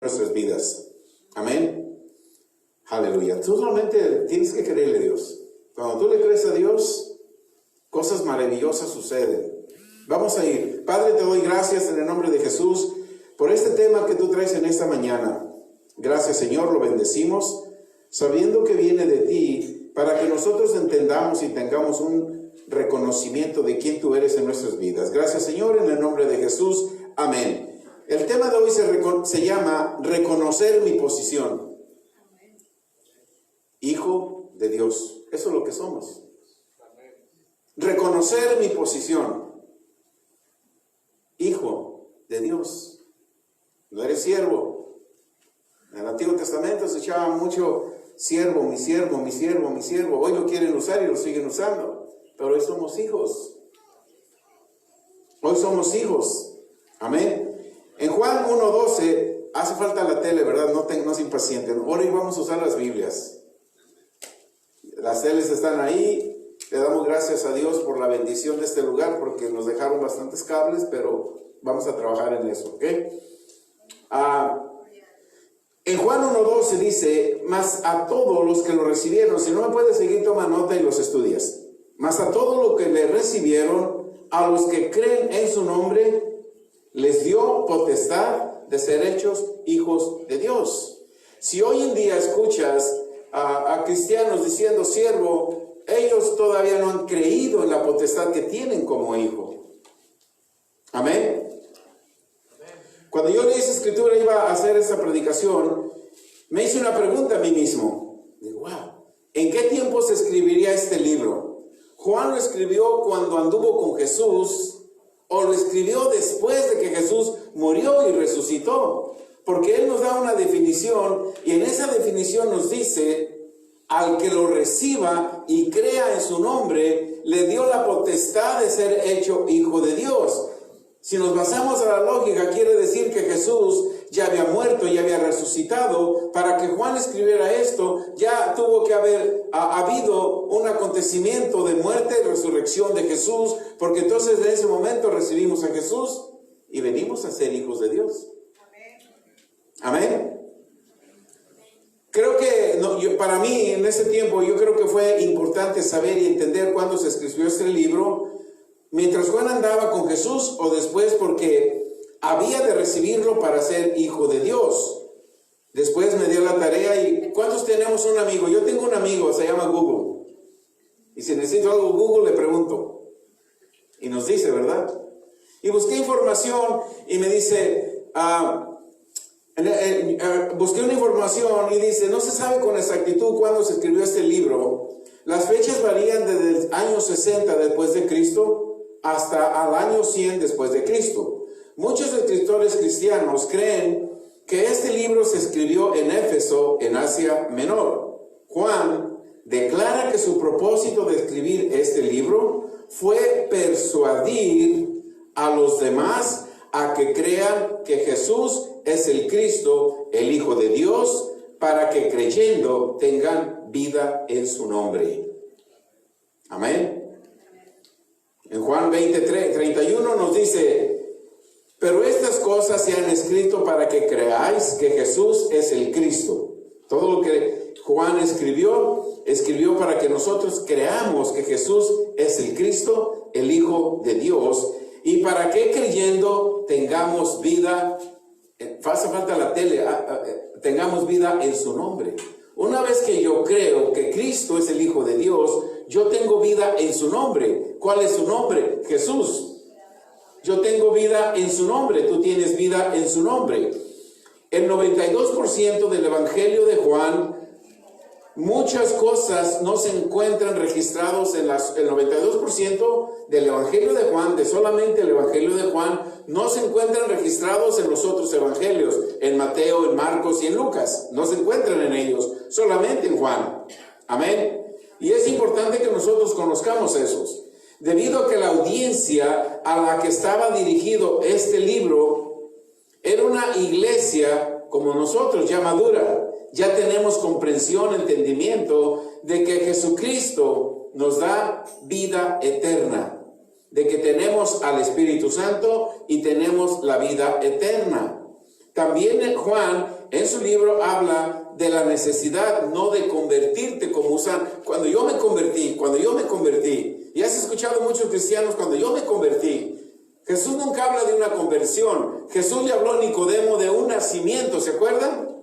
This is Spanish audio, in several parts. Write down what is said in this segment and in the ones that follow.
nuestras vidas. Amén. Aleluya. Tú solamente tienes que creerle a Dios. Cuando tú le crees a Dios, cosas maravillosas suceden. Vamos a ir. Padre, te doy gracias en el nombre de Jesús por este tema que tú traes en esta mañana. Gracias, Señor, lo bendecimos, sabiendo que viene de ti, para que nosotros entendamos y tengamos un reconocimiento de quién tú eres en nuestras vidas. Gracias, Señor, en el nombre de Jesús. Amén. El tema de hoy se llama reconocer mi posición. Hijo de Dios. Eso es lo que somos. Reconocer mi posición. Hijo de Dios. No eres siervo. En el Antiguo Testamento se echaba mucho siervo, mi siervo, mi siervo, mi siervo. Hoy lo quieren usar y lo siguen usando. Pero hoy somos hijos. Hoy somos hijos. Amén. En Juan 1:12, hace falta la tele, ¿verdad? No se impacienten. Hoy vamos a usar las Biblias. Las teles están ahí. Le damos gracias a Dios por la bendición de este lugar, porque nos dejaron bastantes cables, pero vamos a trabajar en eso, ¿ok? En Juan 1:12 dice, mas a todos los que lo recibieron, si no me puedes seguir, toma nota y los estudias. Mas a todos los que le recibieron, a los que creen en su nombre, les dio potestad de ser hechos hijos de Dios. Si hoy en día escuchas a cristianos diciendo siervo, ellos todavía no han creído en la potestad que tienen como hijo. Amén. Cuando yo leí esa escritura, iba a hacer esa predicación, me hice una pregunta a mí mismo. Digo, wow, ¿en qué tiempo se escribiría este libro? ¿Juan lo escribió cuando anduvo con Jesús o lo escribió después de que Jesús murió y resucitó? Porque Él nos da una definición y en esa definición nos dice, al que lo reciba y crea en su nombre, le dio la potestad de ser hecho hijo de Dios. Si nos basamos a la lógica, quiere decir que Jesús ya había muerto, ya había resucitado. Para que Juan escribiera esto, ya tuvo que haber habido un acontecimiento de muerte y resurrección de Jesús, porque entonces en ese momento recibimos a Jesús y venimos a ser hijos de Dios. Amén. Creo que para mí en ese tiempo yo creo que fue importante saber y entender cuándo se escribió este libro, mientras Juan andaba con Jesús o después, porque había de recibirlo para ser hijo de Dios. Después me dio la tarea y ¿cuántos tenemos un amigo? Yo tengo un amigo, se llama Google. Y si necesito algo Google le pregunto. Y nos dice, ¿verdad? Y busqué información y me dice, busqué una información y dice, no se sabe con exactitud cuándo se escribió este libro. Las fechas varían desde el año 60 después de Cristo hasta al año 100 después de Cristo. Muchos escritores cristianos creen que este libro se escribió en Éfeso, en Asia Menor. Juan declara que su propósito de escribir este libro fue persuadir a los demás a que crean que Jesús es el Cristo, el Hijo de Dios, para que creyendo tengan vida en su nombre. Amén. En Juan 20:31 nos dice, pero estas cosas se han escrito para que creáis que Jesús es el Cristo. Todo lo que Juan escribió para que nosotros creamos que Jesús es el Cristo, el Hijo de Dios, y para que creyendo tengamos vida, hace falta la tele, tengamos vida en su nombre. Una vez que yo creo que Cristo es el Hijo de Dios, yo tengo vida en su nombre. ¿Cuál es su nombre? Jesús. Yo tengo vida en su nombre, tú tienes vida en su nombre. El 92% del Evangelio de Juan, muchas cosas no se encuentran registrados en el 92% del Evangelio de Juan, de solamente el Evangelio de Juan, no se encuentran registrados en los otros evangelios, en Mateo, en Marcos y en Lucas. No se encuentran en ellos, solamente en Juan. Amén. Y es importante que nosotros conozcamos esos. Debido a que la audiencia a la que estaba dirigido este libro era una iglesia como nosotros, ya madura. Ya tenemos comprensión, entendimiento de que Jesucristo nos da vida eterna, de que tenemos al Espíritu Santo y tenemos la vida eterna. También Juan en su libro habla de la necesidad no de convertirte como usan, cuando yo me convertí. Y has escuchado muchos cristianos, cuando yo me convertí. Jesús nunca habla de una conversión. Jesús le habló a Nicodemo de un nacimiento, ¿se acuerdan?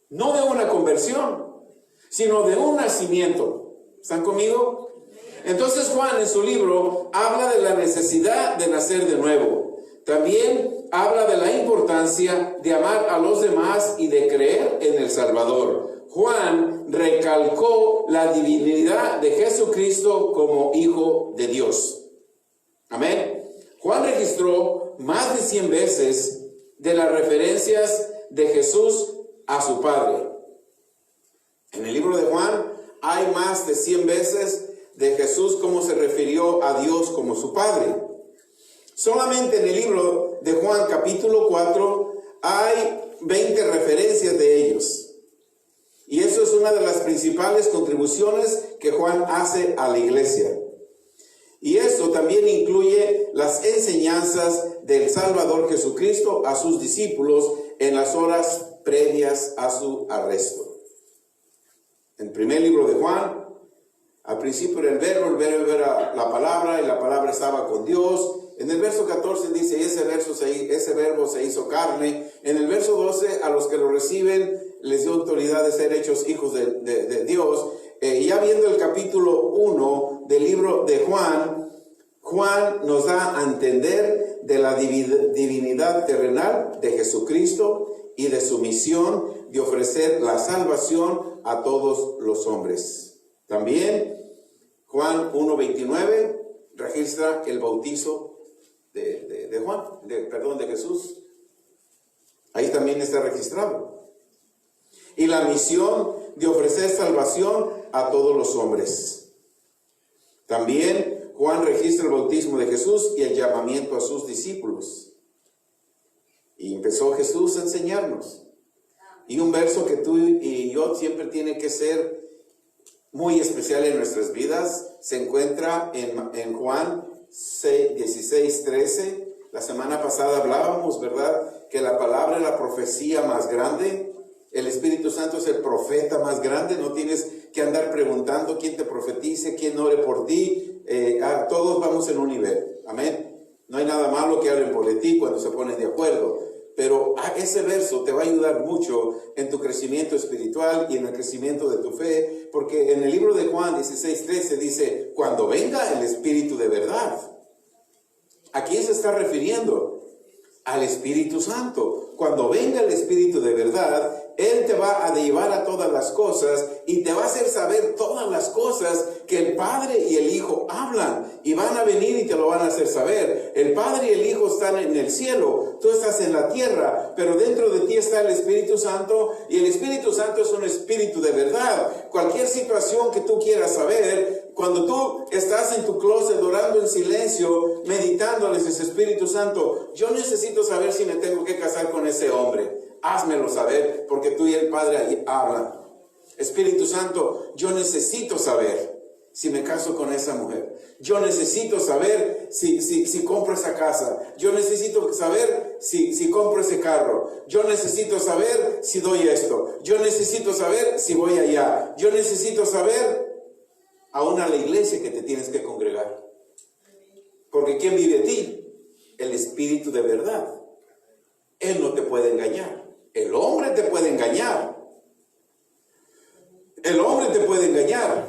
No de una conversión, sino de un nacimiento. ¿Están conmigo? Entonces Juan en su libro habla de la necesidad de nacer de nuevo. También habla de la importancia de amar a los demás y de creer en el Salvador. Juan recalcó la divinidad de Jesucristo como Hijo de Dios. Amén. Juan registró más de 100 veces de las referencias de Jesús a su Padre. En el libro de Juan hay más de 100 veces de Jesús cómo se refirió a Dios como su Padre. Solamente en el libro de Juan capítulo 4 hay 20 referencias de ellos. Y eso es una de las principales contribuciones que Juan hace a la iglesia. Y eso también incluye las enseñanzas del Salvador Jesucristo a sus discípulos en las horas previas a su arresto. En el primer libro de Juan, al principio era el verbo era la palabra y la palabra estaba con Dios. En el verso 14 dice, ese verbo se hizo carne. En el verso 12, a los que lo reciben les dio autoridad de ser hechos hijos de Dios. Ya viendo el capítulo 1 del libro de Juan, Juan nos da a entender de la divinidad terrenal de Jesucristo y de su misión de ofrecer la salvación a todos los hombres. También Juan 1:29 registra el bautizo de Jesús. Ahí también está registrado. Y la misión de ofrecer salvación a todos los hombres. También Juan registra el bautismo de Jesús y el llamamiento a sus discípulos. Y empezó Jesús a enseñarnos. Y un verso que tú y yo siempre tiene que ser muy especial en nuestras vidas se encuentra en Juan 16:13. La semana pasada hablábamos, ¿verdad? Que la palabra es la profecía más grande. El Espíritu Santo es el profeta más grande. No tienes que andar preguntando quién te profetice, quién ore por ti. Todos vamos en un nivel. Amén. No hay nada malo que hablen por ti cuando se ponen de acuerdo. Pero ese verso te va a ayudar mucho en tu crecimiento espiritual y en el crecimiento de tu fe. Porque en el libro de Juan 16:13 dice, cuando venga el Espíritu de verdad. ¿A quién se está refiriendo? Al Espíritu Santo. Cuando venga el Espíritu de verdad, Él te va a llevar a todas las cosas y te va a hacer saber todas las cosas que el Padre y el Hijo hablan. Y van a venir y te lo van a hacer saber. El Padre y el Hijo están en el cielo, tú estás en la tierra, pero dentro de ti está el Espíritu Santo. Y el Espíritu Santo es un espíritu de verdad. Cualquier situación que tú quieras saber, cuando tú estás en tu closet orando en silencio, meditando, le dices, Espíritu Santo, yo necesito saber si me tengo que casar con ese hombre. Házmelo saber, porque tú y el Padre ahí hablan. Espíritu Santo, yo necesito saber si me caso con esa mujer. Yo necesito saber si compro esa casa. Yo necesito saber si compro ese carro. Yo necesito saber si doy esto. Yo necesito saber si voy allá. Yo necesito saber aún a la iglesia que te tienes que congregar. Porque ¿quién vive en ti? El Espíritu de verdad. Él no te puede engañar. El hombre te puede engañar. El hombre te puede engañar.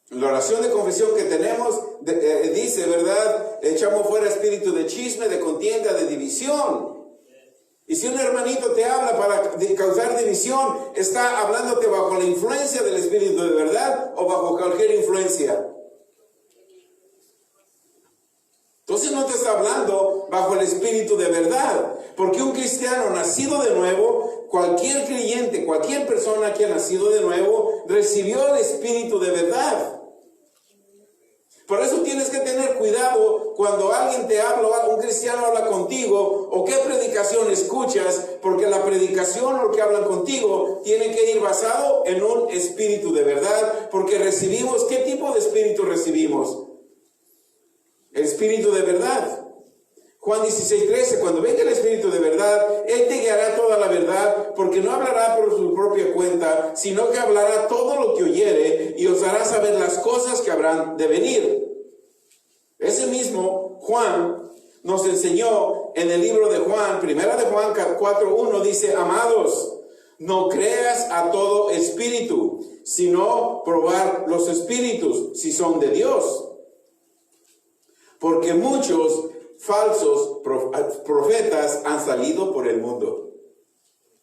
La oración de confesión que tenemos dice, ¿verdad? Echamos fuera espíritu de chisme, de contienda, de división. Y si un hermanito te habla para causar división, está hablándote bajo la influencia del Espíritu de verdad o bajo cualquier influencia. Entonces no te está hablando bajo el Espíritu de verdad. Porque un cristiano nacido de nuevo, cualquier creyente, cualquier persona que ha nacido de nuevo, recibió el Espíritu de verdad. Por eso tienes que tener cuidado cuando alguien te habla, un cristiano habla contigo, o qué predicación escuchas, porque la predicación o lo que hablan contigo tiene que ir basado en un espíritu de verdad, porque recibimos, ¿qué tipo de espíritu recibimos? El espíritu de verdad. Juan 16:13, cuando venga el Espíritu de verdad, Él te guiará toda la verdad, porque no hablará por su propia cuenta, sino que hablará todo lo que oyere y os hará saber las cosas que habrán de venir. Ese mismo Juan nos enseñó en el libro de Juan, primera de Juan 4:1, dice: amados, no creas a todo espíritu, sino probar los espíritus si son de Dios. Porque muchos falsos profetas han salido por el mundo.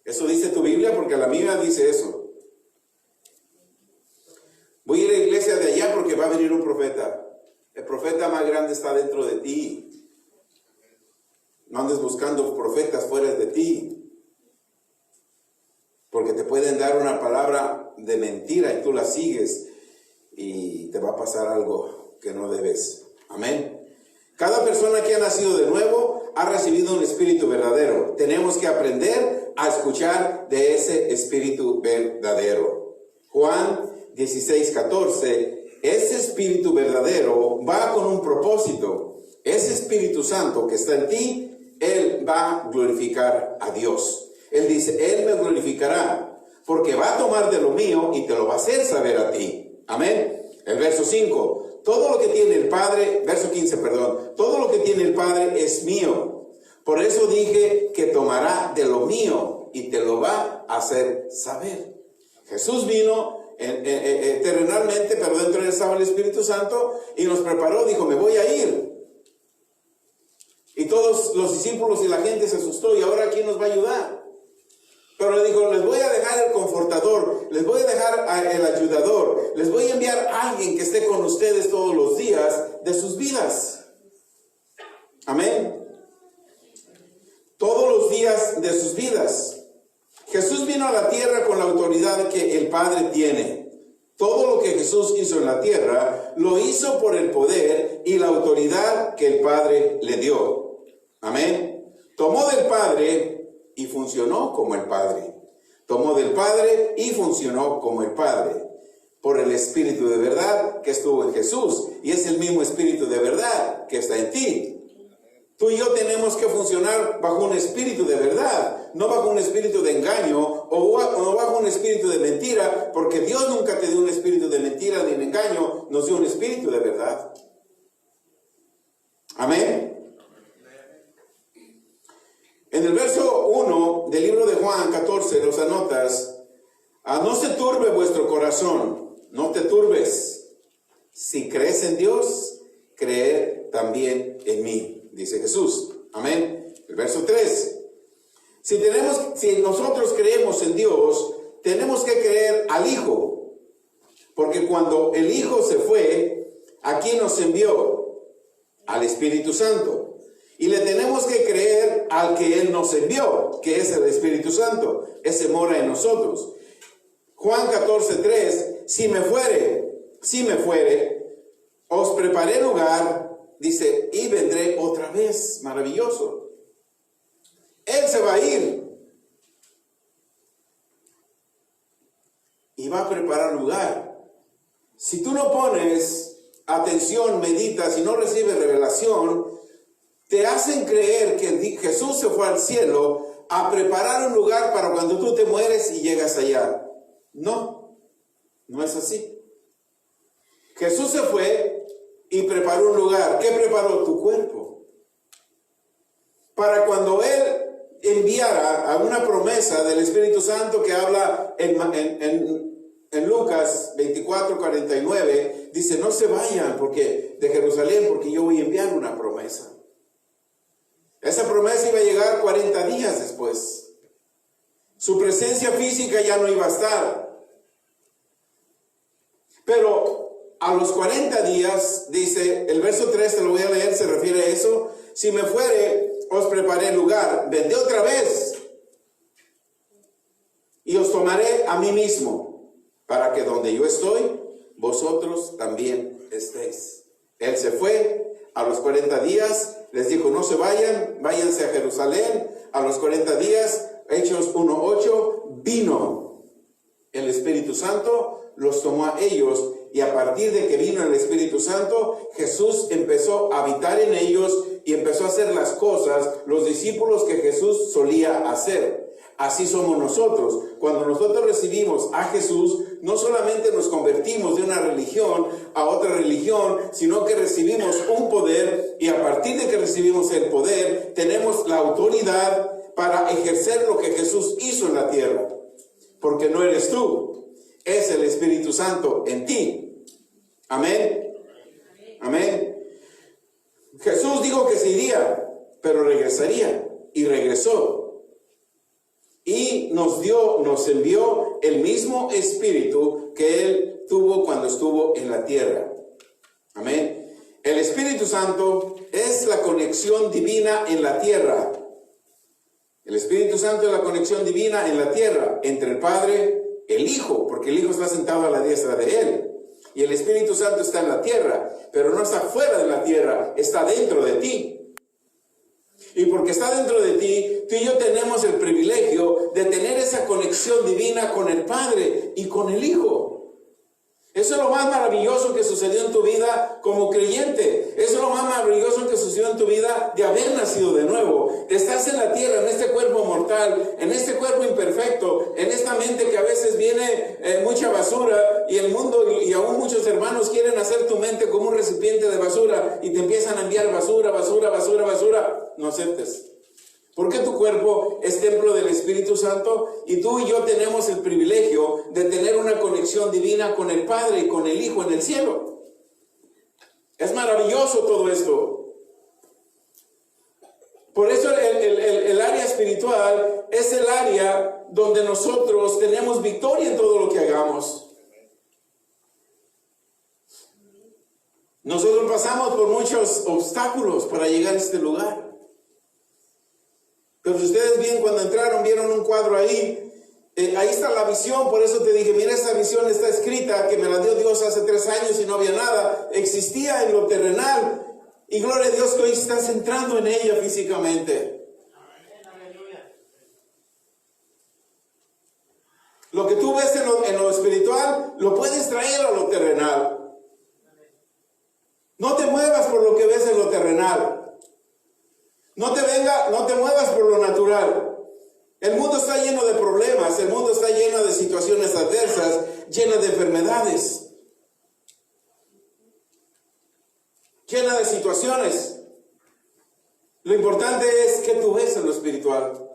Eso dice tu Biblia, porque la mía dice eso. Voy a ir a la iglesia de allá porque va a venir un profeta. El profeta más grande está dentro de ti. No andes buscando profetas fuera de ti, porque te pueden dar una palabra de mentira y tú la sigues y te va a pasar algo que no debes. Amén. Cada persona que ha nacido de nuevo ha recibido un espíritu verdadero. Tenemos que aprender a escuchar de ese espíritu verdadero. Juan 16:14, ese espíritu verdadero va con un propósito. Ese Espíritu Santo que está en ti, Él va a glorificar a Dios. Él dice: Él me glorificará, porque va a tomar de lo mío y te lo va a hacer saber a ti. Amén. El verso 5. Todo lo que tiene el Padre, verso 15, perdón, todo lo que tiene el Padre es mío. Por eso dije que tomará de lo mío y te lo va a hacer saber. Jesús vino terrenalmente, pero dentro de él estaba el Espíritu Santo y nos preparó, dijo: me voy a ir. Y todos los discípulos y la gente se asustó, y ahora ¿quién nos va a ayudar? Pero le dijo: les voy a dejar el confortador, les voy a dejar el ayudador, les voy a enviar a alguien que esté con ustedes todos los días de sus vidas. Amén. Todos los días de sus vidas. Jesús vino a la tierra con la autoridad que el Padre tiene. Todo lo que Jesús hizo en la tierra, lo hizo por el poder y la autoridad que el Padre le dio. Amén. Tomó del Padre y funcionó como el Padre. Tomó del Padre y funcionó como el Padre. Por el Espíritu de verdad que estuvo en Jesús. Y es el mismo Espíritu de verdad que está en ti. Tú y yo tenemos que funcionar bajo un espíritu de verdad, no bajo un espíritu de engaño o no bajo un espíritu de mentira, porque Dios nunca te dio un espíritu de mentira ni de engaño, nos dio un espíritu de verdad. Amén. En el verso 1 del libro de Juan 14, los anotas: no se turbe vuestro corazón, no te turbes. Si crees en Dios, creed también en mí, dice Jesús. Amén. El verso 3. Si nosotros creemos en Dios, tenemos que creer al Hijo. Porque cuando el Hijo se fue, ¿a quién nos envió? Al Espíritu Santo. Y le tenemos que creer al que Él nos envió, que es el Espíritu Santo. Ese mora en nosotros. Juan 14:3. Si me fuere, os preparé lugar, dice, y vendré otra vez. Maravilloso. Él se va a ir y va a preparar lugar. Si tú no pones atención, meditas y no recibes revelación, te hacen creer que Jesús se fue al cielo a preparar un lugar para cuando tú te mueres y llegas allá. No, no es así. Jesús se fue y preparó un lugar. ¿Qué preparó? Tu cuerpo. Para cuando Él enviara a una promesa del Espíritu Santo que habla en Lucas 24:49, dice: no se vayan de Jerusalén, porque yo voy a enviar una promesa. Esa promesa iba a llegar 40 días después. Su presencia física ya no iba a estar. Pero a los 40 días, dice el verso 3, te lo voy a leer, se refiere a eso: si me fuere, os preparé lugar, vendré otra vez y os tomaré a mí mismo, para que donde yo estoy, vosotros también estéis. Él se fue a los 40 días, les dijo: no se vayan, váyanse a Jerusalén. A los 40 días, Hechos 1:8, vino el Espíritu Santo, los tomó a ellos, y a partir de que vino el Espíritu Santo, Jesús empezó a habitar en ellos y empezó a hacer las cosas, los discípulos que Jesús solía hacer. Así somos nosotros. Cuando nosotros recibimos a Jesús, no solamente nos convertimos de una religión a otra religión, sino que recibimos un poder, y a partir de que recibimos el poder, tenemos la autoridad para ejercer lo que Jesús hizo en la tierra. Porque no eres tú, es el Espíritu Santo en ti. Amén. Amén. Jesús dijo que se iría, pero regresaría, y regresó. Y nos envió el mismo Espíritu que Él tuvo cuando estuvo en la tierra. Amén. El Espíritu Santo es la conexión divina en la tierra. El Espíritu Santo es la conexión divina en la tierra entre el Padre, el Hijo, porque el Hijo está sentado a la diestra de Él. Y el Espíritu Santo está en la tierra, pero no está fuera de la tierra, está dentro de ti. Y porque está dentro de ti, tú y yo tenemos el privilegio de tener esa conexión divina con el Padre y con el Hijo. Eso es lo más maravilloso que sucedió en tu vida como creyente. Eso es lo más maravilloso que sucedió en tu vida de haber nacido de nuevo. Estás en la tierra, en este cuerpo mortal, en este cuerpo imperfecto, en esta mente que a veces viene mucha basura, y el mundo y aún muchos hermanos quieren hacer tu mente como un recipiente de basura y te empiezan a enviar basura, basura, basura, basura. No aceptes. Porque tu cuerpo es templo del Espíritu Santo, y tú y yo tenemos el privilegio de tener una conexión divina con el Padre y con el Hijo en el cielo. Es maravilloso todo esto. Por eso el área espiritual es el área donde nosotros tenemos victoria en todo lo que hagamos. Nosotros pasamos por muchos obstáculos para llegar a este lugar. Pero si ustedes bien, cuando entraron, vieron un cuadro ahí. Ahí está la visión. Por eso te dije, mira, esa visión está escrita, que me la dio Dios hace 3 años y no había nada. Existía en lo terrenal. Y gloria a Dios que hoy estás entrando en ella físicamente. Lo que tú ves en lo espiritual, lo puedes traer a lo terrenal. No te muevas por lo que ves en lo terrenal. No te muevas por lo natural. El mundo está lleno de problemas, el mundo está lleno de situaciones adversas, lleno de enfermedades, llena de situaciones. Lo importante es que tú ves en lo espiritual.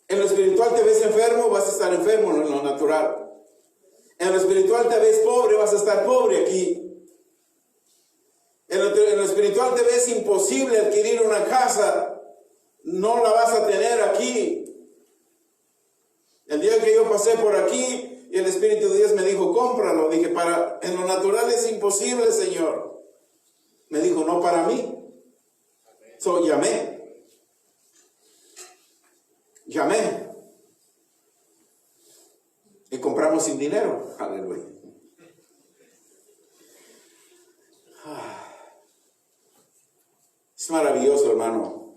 En lo espiritual te ves enfermo, vas a estar enfermo en lo natural. En lo espiritual te ves pobre, vas a estar pobre aquí. En lo espiritual te ves imposible adquirir una casa, no la vas a tener aquí. El día que yo pasé por aquí, y el Espíritu de Dios me dijo, cómpralo. Dije, en lo natural es imposible, Señor. Me dijo, no para mí. Llamé. Y compramos sin dinero. Aleluya. Es maravilloso, hermano,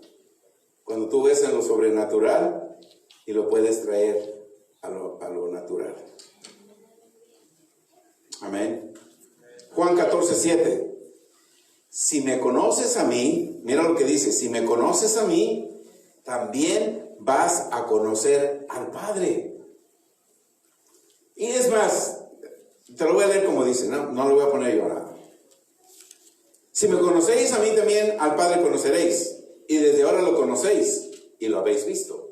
cuando tú ves en lo sobrenatural y lo puedes traer a lo natural. Amén. Juan 14:7. Si me conoces a mí, mira lo que dice, si me conoces a mí, también vas a conocer al Padre. Y es más, te lo voy a leer como dice, no lo voy a poner yo nada. Si me conocéis a mí, también al Padre conoceréis, y desde ahora lo conocéis y lo habéis visto.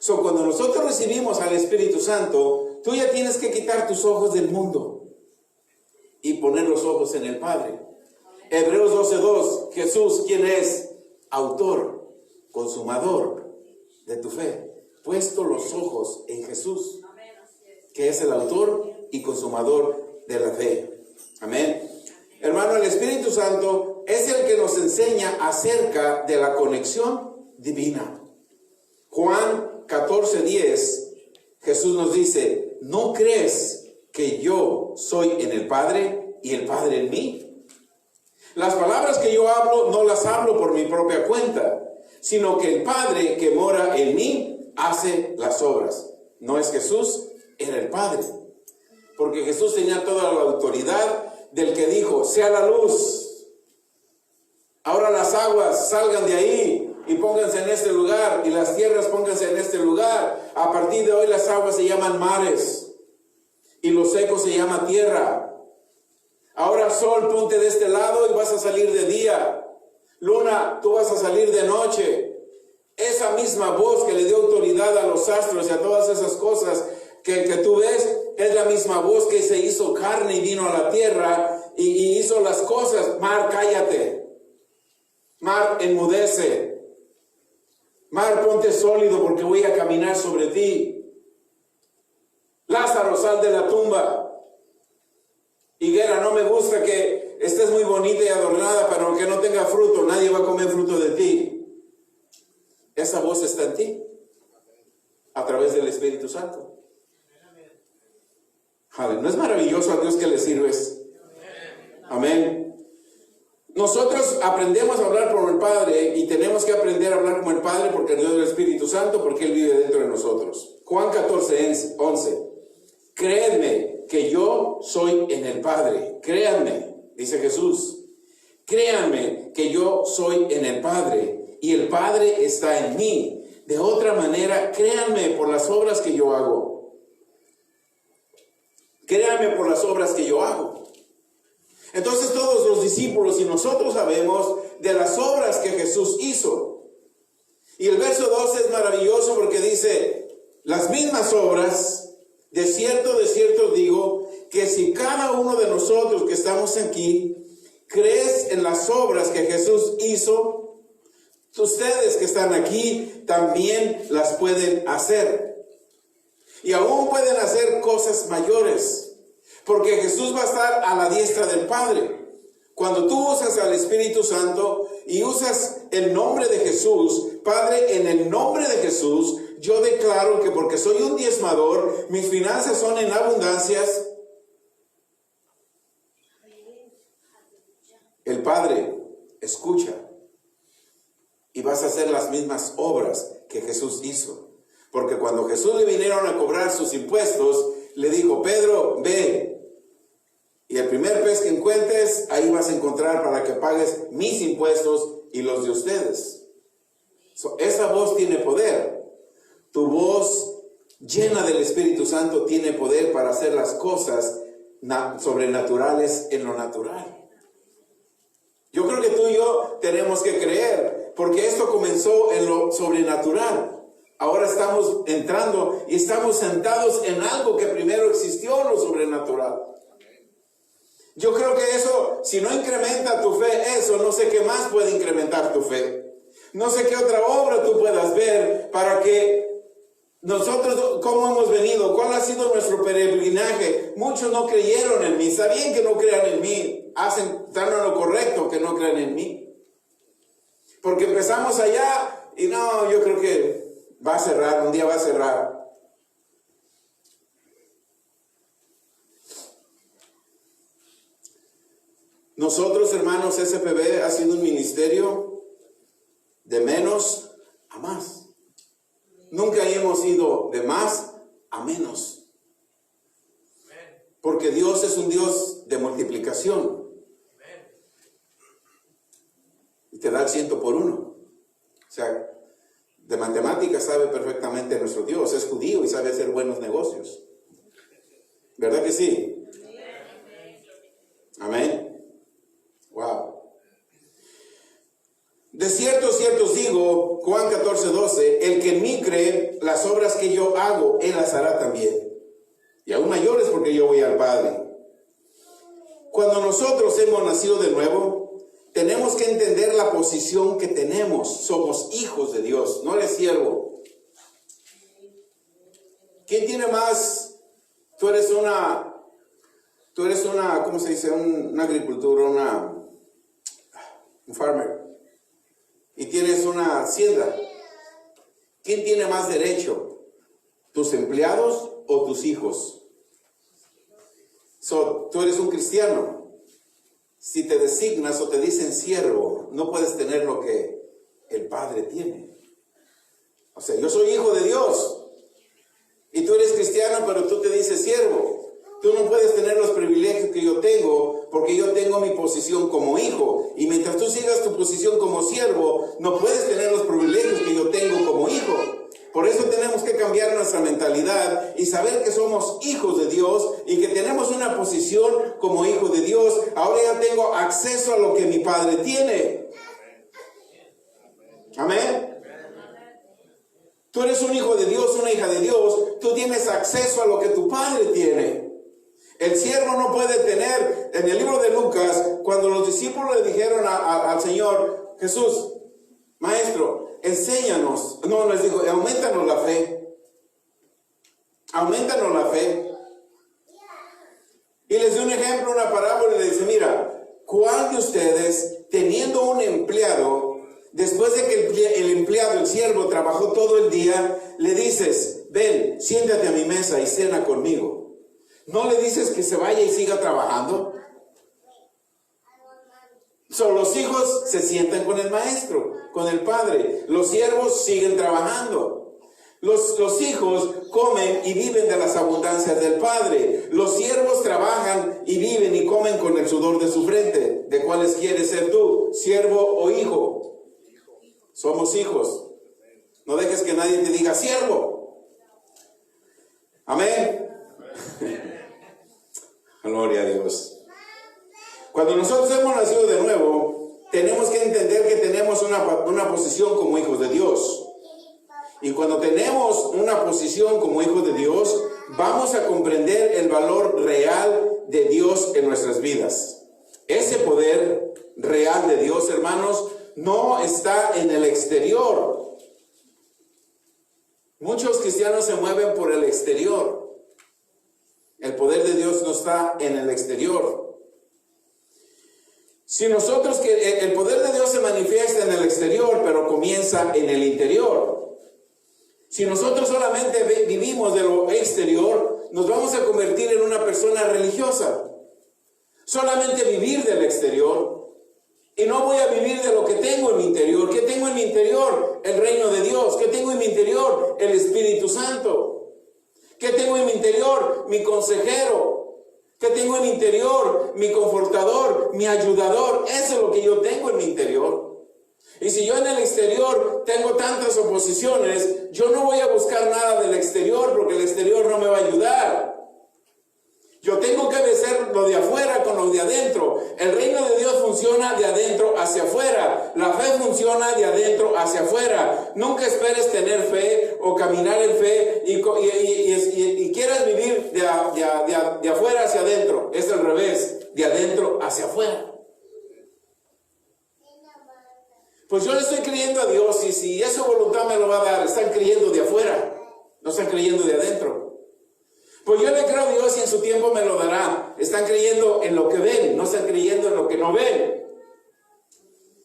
Cuando nosotros recibimos al Espíritu Santo, tú ya tienes que quitar tus ojos del mundo y poner los ojos en el Padre. Hebreos 12:2, Jesús, ¿quién es? Autor, consumador de tu fe. Puesto los ojos en Jesús, que es el autor y consumador de la fe. Amén. Hermano, el Espíritu Santo es el que nos enseña acerca de la conexión divina. Juan 14:10, Jesús nos dice, ¿no crees que yo soy en el Padre y el Padre en mí? Las palabras que yo hablo no las hablo por mi propia cuenta, sino que el Padre que mora en mí hace las obras. No es Jesús, era el Padre. Porque Jesús tenía toda la autoridad del que dijo, sea la luz. Ahora las aguas salgan de ahí y pónganse en este lugar, y las tierras pónganse en este lugar. A partir de hoy las aguas se llaman mares y lo seco se llama tierra. Ahora sol, ponte de este lado y vas a salir de día. Luna, tú vas a salir de noche. Esa misma voz que le dio autoridad a los astros y a todas esas cosas que tú ves, es la misma voz que se hizo carne y vino a la tierra y hizo las cosas. Mar, cállate. Mar, enmudece. Mar, ponte sólido porque voy a caminar sobre ti. Lázaro, sal de la tumba. Higuera, no me gusta que estés muy bonita y adornada, pero que no tenga fruto, nadie va a comer fruto de ti. Esa voz está en ti, a través del Espíritu Santo. ¿No es maravilloso a Dios que le sirves? Amén. Nosotros aprendemos a hablar como el Padre y tenemos que aprender a hablar como el Padre porque Dios es el Espíritu Santo, porque Él vive dentro de nosotros. Juan 14:11. Créanme que yo soy en el Padre. Créanme, dice Jesús. Créanme que yo soy en el Padre y el Padre está en mí. De otra manera, créanme por las obras que yo hago. Créanme por las obras que yo hago. Entonces todos los discípulos y nosotros sabemos de las obras que Jesús hizo. Y el verso 12 es maravilloso porque dice, las mismas obras, de cierto digo, que si cada uno de nosotros que estamos aquí, crees en las obras que Jesús hizo, ustedes que están aquí también las pueden hacer. Y aún pueden hacer cosas mayores, porque Jesús va a estar a la diestra del Padre. Cuando tú usas al Espíritu Santo y usas el nombre de Jesús, Padre, en el nombre de Jesús, yo declaro que porque soy un diezmador, mis finanzas son en abundancias. El Padre escucha y vas a hacer las mismas obras que Jesús hizo. Porque cuando Jesús le vinieron a cobrar sus impuestos, le dijo, Pedro, ve. Y el primer pez que encuentres, ahí vas a encontrar para que pagues mis impuestos y los de ustedes. Esa voz tiene poder. Tu voz llena del Espíritu Santo tiene poder para hacer las cosas sobrenaturales en lo natural. Yo creo que tú y yo tenemos que creer, porque esto comenzó en lo sobrenatural. Ahora estamos entrando y estamos sentados en algo que primero existió en lo sobrenatural. Yo creo que eso, si no incrementa tu fe, eso no sé qué más puede incrementar tu fe. No sé qué otra obra tú puedas ver para que nosotros, ¿cómo hemos venido? ¿Cuál ha sido nuestro peregrinaje? Muchos no creyeron en mí. Está bien que no crean en mí. Están en lo correcto que no crean en mí. Porque empezamos allá y no, yo creo que va a cerrar, un día va a cerrar. Nosotros, hermanos, SPB ha sido un ministerio de menos a más. Nunca hemos ido de más a menos. Porque Dios es un Dios de multiplicación. Y te da el 100 por 1. O sea, de matemáticas sabe perfectamente nuestro Dios. Es judío y sabe hacer buenos negocios. ¿Verdad que sí? Amén. Wow. De cierto os digo, Juan 14:12, el que en mí cree, las obras que yo hago, él las hará también. Y aún mayores porque yo voy al Padre. Cuando nosotros hemos nacido de nuevo, tenemos que entender la posición que tenemos. Somos hijos de Dios, no eres siervo. ¿Quién tiene más? Tú eres una, ¿cómo se dice? Una agricultura, un farmer. Y tienes una hacienda. ¿Quién tiene más derecho? ¿Tus empleados o tus hijos? Tú eres un cristiano. Si te designas o te dicen siervo, no puedes tener lo que el Padre tiene. O sea, yo soy hijo de Dios. Y tú eres cristiano, pero tú te dices siervo. Tú no puedes tener los privilegios que yo tengo porque yo tengo mi posición como hijo. Y mientras tú sigas tu posición como siervo, no puedes tener los privilegios que yo tengo como hijo. Por eso tenemos que cambiar nuestra mentalidad y saber que somos hijos de Dios y que tenemos una posición como hijos de Dios. Ahora ya tengo acceso a lo que mi padre tiene. Amén. Tú eres un hijo de Dios, una hija de Dios. Tú tienes acceso a lo que tu padre tiene. El siervo no puede tener, en el libro de Lucas, cuando los discípulos le dijeron al Señor, Jesús, Maestro, enséñanos. No, les dijo, aumentanos la fe. Aumentanos la fe. Y les dio un ejemplo, una parábola, y le dice, mira, ¿cuál de ustedes, teniendo un empleado, después de que el empleado, el siervo, trabajó todo el día, le dices, ven, siéntate a mi mesa y cena conmigo? ¿No le dices que se vaya y siga trabajando? Los hijos se sientan con el maestro, con el padre. Los siervos siguen trabajando. Los hijos comen y viven de las abundancias del padre. Los siervos trabajan y viven y comen con el sudor de su frente. ¿De cuáles quieres ser tú? ¿Siervo o hijo? Somos hijos. No dejes que nadie te diga siervo. Amén. Gloria a Dios. Cuando nosotros hemos nacido de nuevo, tenemos que entender que tenemos una posición como hijos de Dios. Y cuando tenemos una posición como hijos de Dios, vamos a comprender el valor real de Dios en nuestras vidas. Ese poder real de Dios, hermanos, no está en el exterior. Muchos cristianos se mueven por el exterior. El poder de Dios no está en el exterior. Si nosotros, que el poder de Dios se manifiesta en el exterior, pero comienza en el interior. Si nosotros solamente vivimos de lo exterior, nos vamos a convertir en una persona religiosa. Solamente vivir del exterior. Y no voy a vivir de lo que tengo en mi interior. ¿Qué tengo en mi interior? El reino de Dios. ¿Qué tengo en mi interior? El Espíritu Santo. ¿Qué tengo en mi interior? Mi consejero. ¿Qué tengo en mi interior? Mi confortador, mi ayudador. Eso es lo que yo tengo en mi interior. Y si yo en el exterior tengo tantas oposiciones, yo no voy a buscar nada del exterior porque el exterior no me va a ayudar. Yo tengo que vencer lo de afuera con lo de adentro. El reino de Dios funciona de adentro hacia afuera. La fe funciona de adentro hacia afuera. Nunca esperes tener fe o caminar en fe y quieras vivir de afuera hacia adentro. Es al revés, de adentro hacia afuera. Pues yo le estoy creyendo a Dios y si esa voluntad me lo va a dar, están creyendo de afuera, no están creyendo de adentro. Pues yo le creo a Dios y en su tiempo me lo dará. Están creyendo en lo que ven, no están creyendo en lo que no ven.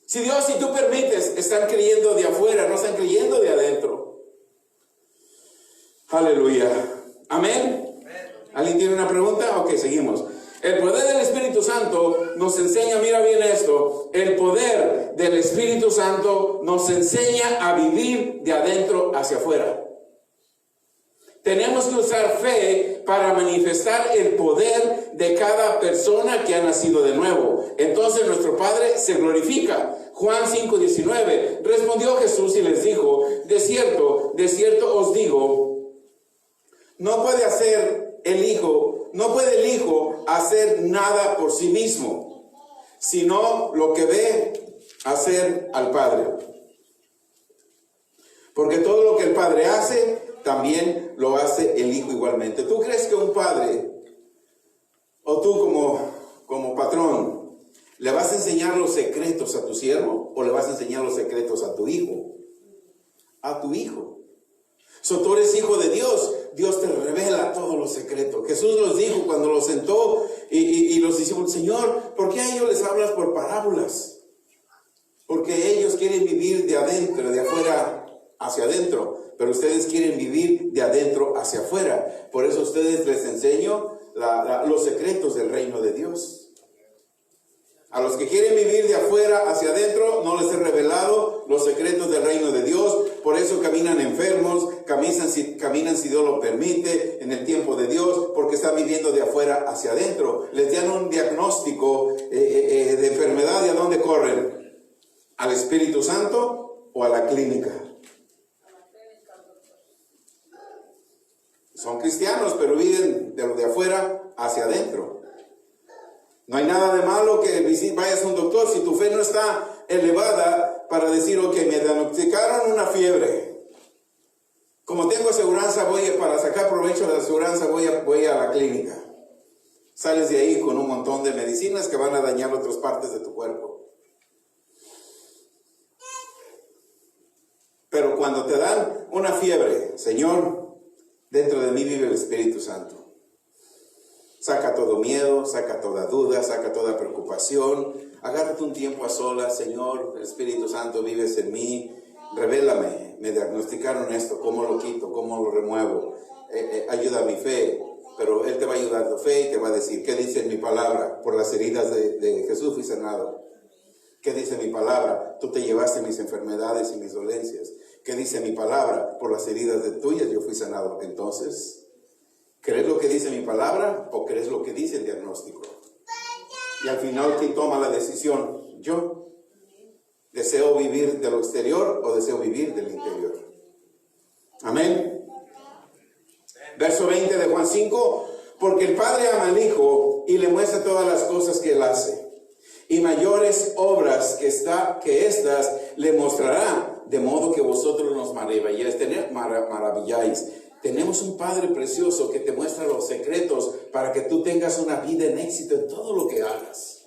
Si Dios, si tú permites, están creyendo de afuera, no están creyendo de adentro. Aleluya. Amén. ¿Alguien tiene una pregunta? Ok, seguimos. El poder del Espíritu Santo nos enseña, mira bien esto, el poder del Espíritu Santo nos enseña a vivir de adentro hacia afuera. Tenemos que usar fe para manifestar el poder de cada persona que ha nacido de nuevo. Entonces nuestro Padre se glorifica. Juan 5:19. Respondió Jesús y les dijo, de cierto os digo, no puede el Hijo hacer nada por sí mismo, sino lo que ve hacer al Padre. Porque todo lo que el Padre hace, también lo hace el Hijo igualmente. ¿Tú crees que un padre, o tú como patrón, le vas a enseñar los secretos a tu siervo, o le vas a enseñar los secretos a tu hijo? A tu hijo. Tú eres hijo de Dios, Dios te revela todos los secretos. Jesús los dijo cuando los sentó y los discípulos, Señor, ¿por qué a ellos les hablas por parábolas? Porque ellos quieren vivir de adentro, de afuera hacia adentro, pero ustedes quieren vivir de adentro hacia afuera. Por eso a ustedes les enseño los secretos del reino de Dios. A los que quieren vivir de afuera hacia adentro, no les he revelado los secretos del reino de Dios. Por eso caminan enfermos, caminan si Dios lo permite, en el tiempo de Dios, porque están viviendo de afuera hacia adentro. Les dan un diagnóstico de enfermedad, ¿y a dónde corren? ¿Al Espíritu Santo o a la clínica? Son cristianos, pero viven de lo de afuera hacia adentro. No hay nada de malo que vayas a un doctor si tu fe no está elevada para decir, ok, me diagnosticaron una fiebre. Como tengo aseguranza, para sacar provecho de la aseguranza, voy a la clínica. Sales de ahí con un montón de medicinas que van a dañar otras partes de tu cuerpo. Pero cuando te dan una fiebre, Señor, dentro de mí vive el Espíritu Santo. Saca todo miedo, saca toda duda, saca toda preocupación. Agárrate un tiempo a solas, Señor, el Espíritu Santo vives en mí. Revélame, me diagnosticaron esto, ¿cómo lo quito? ¿Cómo lo remuevo? Ayuda a mi fe. Pero Él te va a ayudar tu fe y te va a decir, ¿qué dice en mi palabra? Por las heridas de Jesús fui sanado. ¿Qué dice mi palabra? Tú te llevaste mis enfermedades y mis dolencias. ¿Qué dice mi palabra? Por las heridas de tuyas yo fui sanado. Entonces, ¿crees lo que dice mi palabra o crees lo que dice el diagnóstico? Y al final, ¿quién toma la decisión? Yo. ¿Deseo vivir de lo exterior o deseo vivir del interior? Amén. Verso 20 de Juan 5. Porque el Padre ama al Hijo y le muestra todas las cosas que Él hace. Y mayores obras que estas le mostrará, de modo que vosotros nos maravilláis. Tenemos un Padre precioso que te muestra los secretos para que tú tengas una vida en éxito en todo lo que hagas.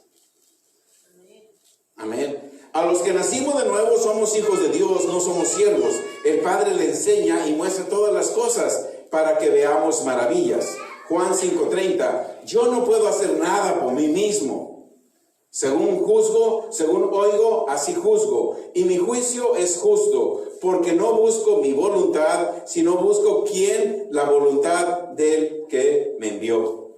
Amén. A los que nacimos de nuevo somos hijos de Dios, no somos siervos. El Padre le enseña y muestra todas las cosas para que veamos maravillas. Juan 5:30. Yo no puedo hacer nada por mí mismo. Según juzgo, según oigo, así juzgo. Y mi juicio es justo, porque no busco mi voluntad, sino busco la voluntad del que me envió.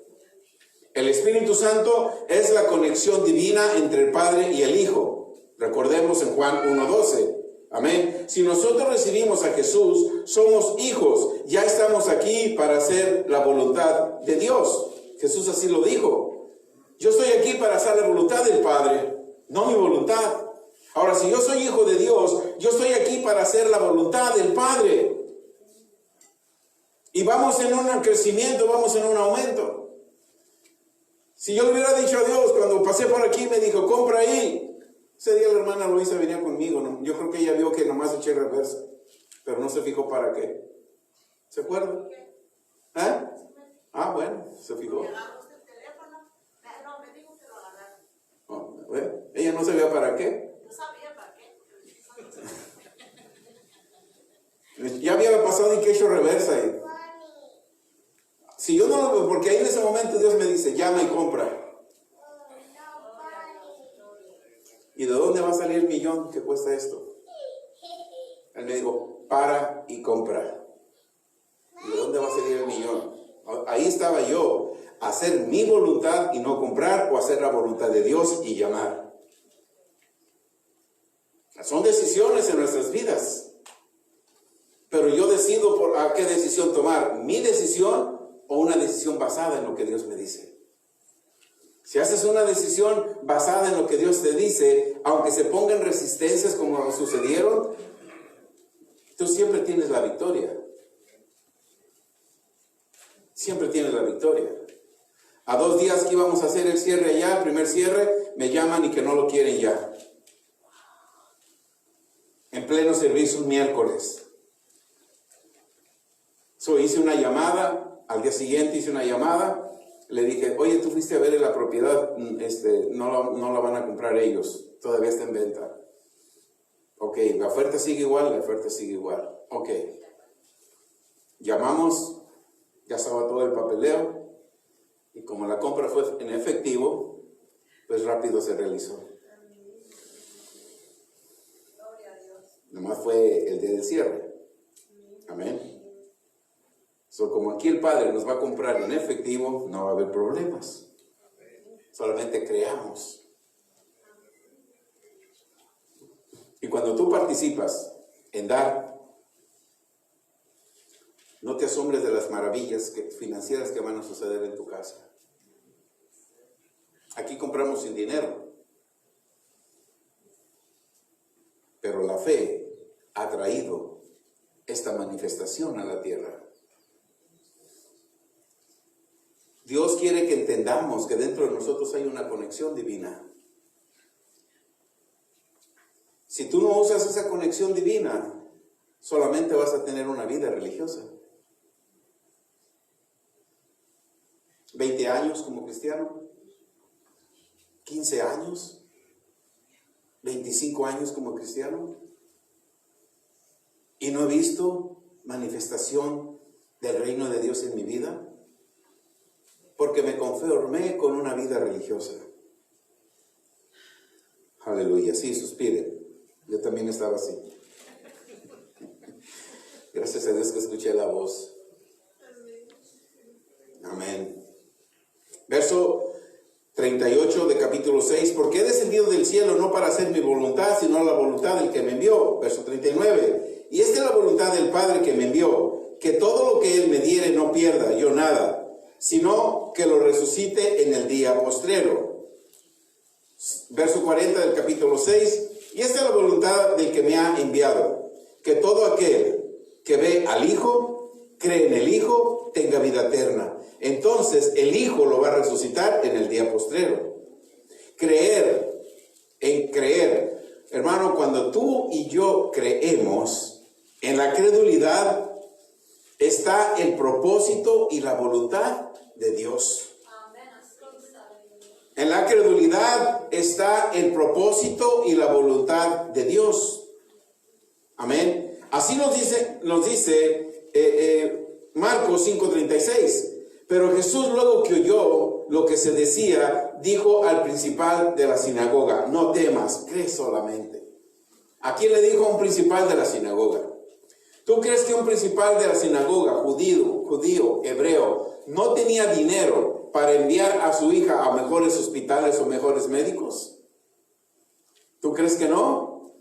El Espíritu Santo es la conexión divina entre el Padre y el Hijo. Recordemos en Juan 1:12. Amén. Si nosotros recibimos a Jesús, somos hijos. Ya estamos aquí para hacer la voluntad de Dios. Jesús así lo dijo. Yo estoy aquí para hacer la voluntad del Padre, no mi voluntad. Ahora, si yo soy hijo de Dios, yo estoy aquí para hacer la voluntad del Padre. Y vamos en un crecimiento, vamos en un aumento. Si yo le hubiera dicho a Dios, cuando pasé por aquí, me dijo, compra ahí. Ese día la hermana Luisa venía conmigo, ¿no? Yo creo que ella vio que nomás eché reversa, pero no se fijó para qué. ¿Se acuerda? ¿Eh? Ah, bueno, se fijó. Bueno, ella no sabía para qué. Yo sabía para qué. Ya había pasado y que he hecho reversa ahí. Si yo no, porque ahí en ese momento Dios me dice, llama y compra. ¿Y de dónde va a salir el millón que cuesta esto? Él me dijo, para y compra. ¿Y de dónde va a salir el millón? Ahí estaba yo, hacer mi voluntad y no comprar, o hacer la voluntad de Dios y llamar. Son decisiones en nuestras vidas. Pero yo decido a qué decisión tomar, mi decisión o una decisión basada en lo que Dios me dice. Si haces una decisión basada en lo que Dios te dice, aunque se pongan resistencias como sucedieron, tú siempre tienes la victoria. Siempre tienes la victoria. A 2 días que íbamos a hacer el cierre allá, el primer cierre, me llaman y que no lo quieren ya. En pleno servicio un miércoles. Hice una llamada, al día siguiente hice una llamada. Le dije, oye, tú fuiste a ver la propiedad, no la van a comprar ellos, todavía está en venta. Ok, la oferta sigue igual, Ok. Llamamos, ya estaba todo el papeleo, y como la compra fue en efectivo, pues rápido se realizó. Nomás fue el día del cierre. Amén. Como aquí el Padre nos va a comprar en efectivo, no va a haber problemas. Solamente creamos. Y cuando tú participas en dar, no te asombres de las maravillas financieras que van a suceder en tu casa. Aquí compramos sin dinero, pero la fe ha traído esta manifestación a la tierra. Dios quiere que entendamos que dentro de nosotros hay una conexión divina. Si tú no usas esa conexión divina, solamente vas a tener una vida religiosa. 20 años como cristiano, 15 años, 25 años como cristiano, y no he visto manifestación del reino de Dios en mi vida, porque me conformé con una vida religiosa. Aleluya, sí, suspire. Yo también estaba así. Gracias a Dios que escuché la voz. Amén. Verso 38 de capítulo 6. Porque he descendido del cielo no para hacer mi voluntad, sino la voluntad del que me envió. Verso 39. Y esta es la voluntad del Padre que me envió, que todo lo que Él me diere no pierda yo nada, sino que lo resucite en el día postrero. Verso 40 del capítulo 6. Y esta es la voluntad del que me ha enviado, que todo aquel que ve al Hijo, cree en el Hijo, tenga vida eterna. Entonces el Hijo lo va a resucitar en el día postrero. Creer. Hermano, cuando tú y yo creemos, en la credulidad está el propósito y la voluntad de Dios. En la credulidad está el propósito y la voluntad de Dios. Amén. Así nos dice Marcos 5:36. Pero Jesús, luego que oyó lo que se decía, dijo al principal de la sinagoga: no temas, cree solamente. ¿A quién le dijo un principal de la sinagoga? ¿Tú crees que un principal de la sinagoga, judío, hebreo, no tenía dinero para enviar a su hija a mejores hospitales o mejores médicos? ¿Tú crees que no?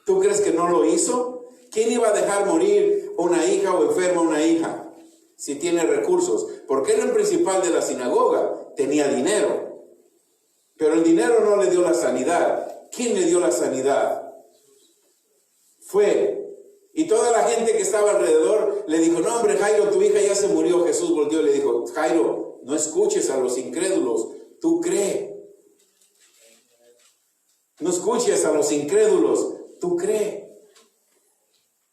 ¿Tú crees que no lo hizo? ¿Quién iba a dejar morir una hija o enferma una hija si tiene recursos? Porque era el principal de la sinagoga, tenía dinero. Pero el dinero no le dio la sanidad. ¿Quién le dio la sanidad? Fue. Y toda la gente que estaba alrededor le dijo: no, hombre, Jairo, tu hija ya se murió. Jesús volteó y le dijo: Jairo, no escuches a los incrédulos, tú cree. No escuches a los incrédulos, tú cree.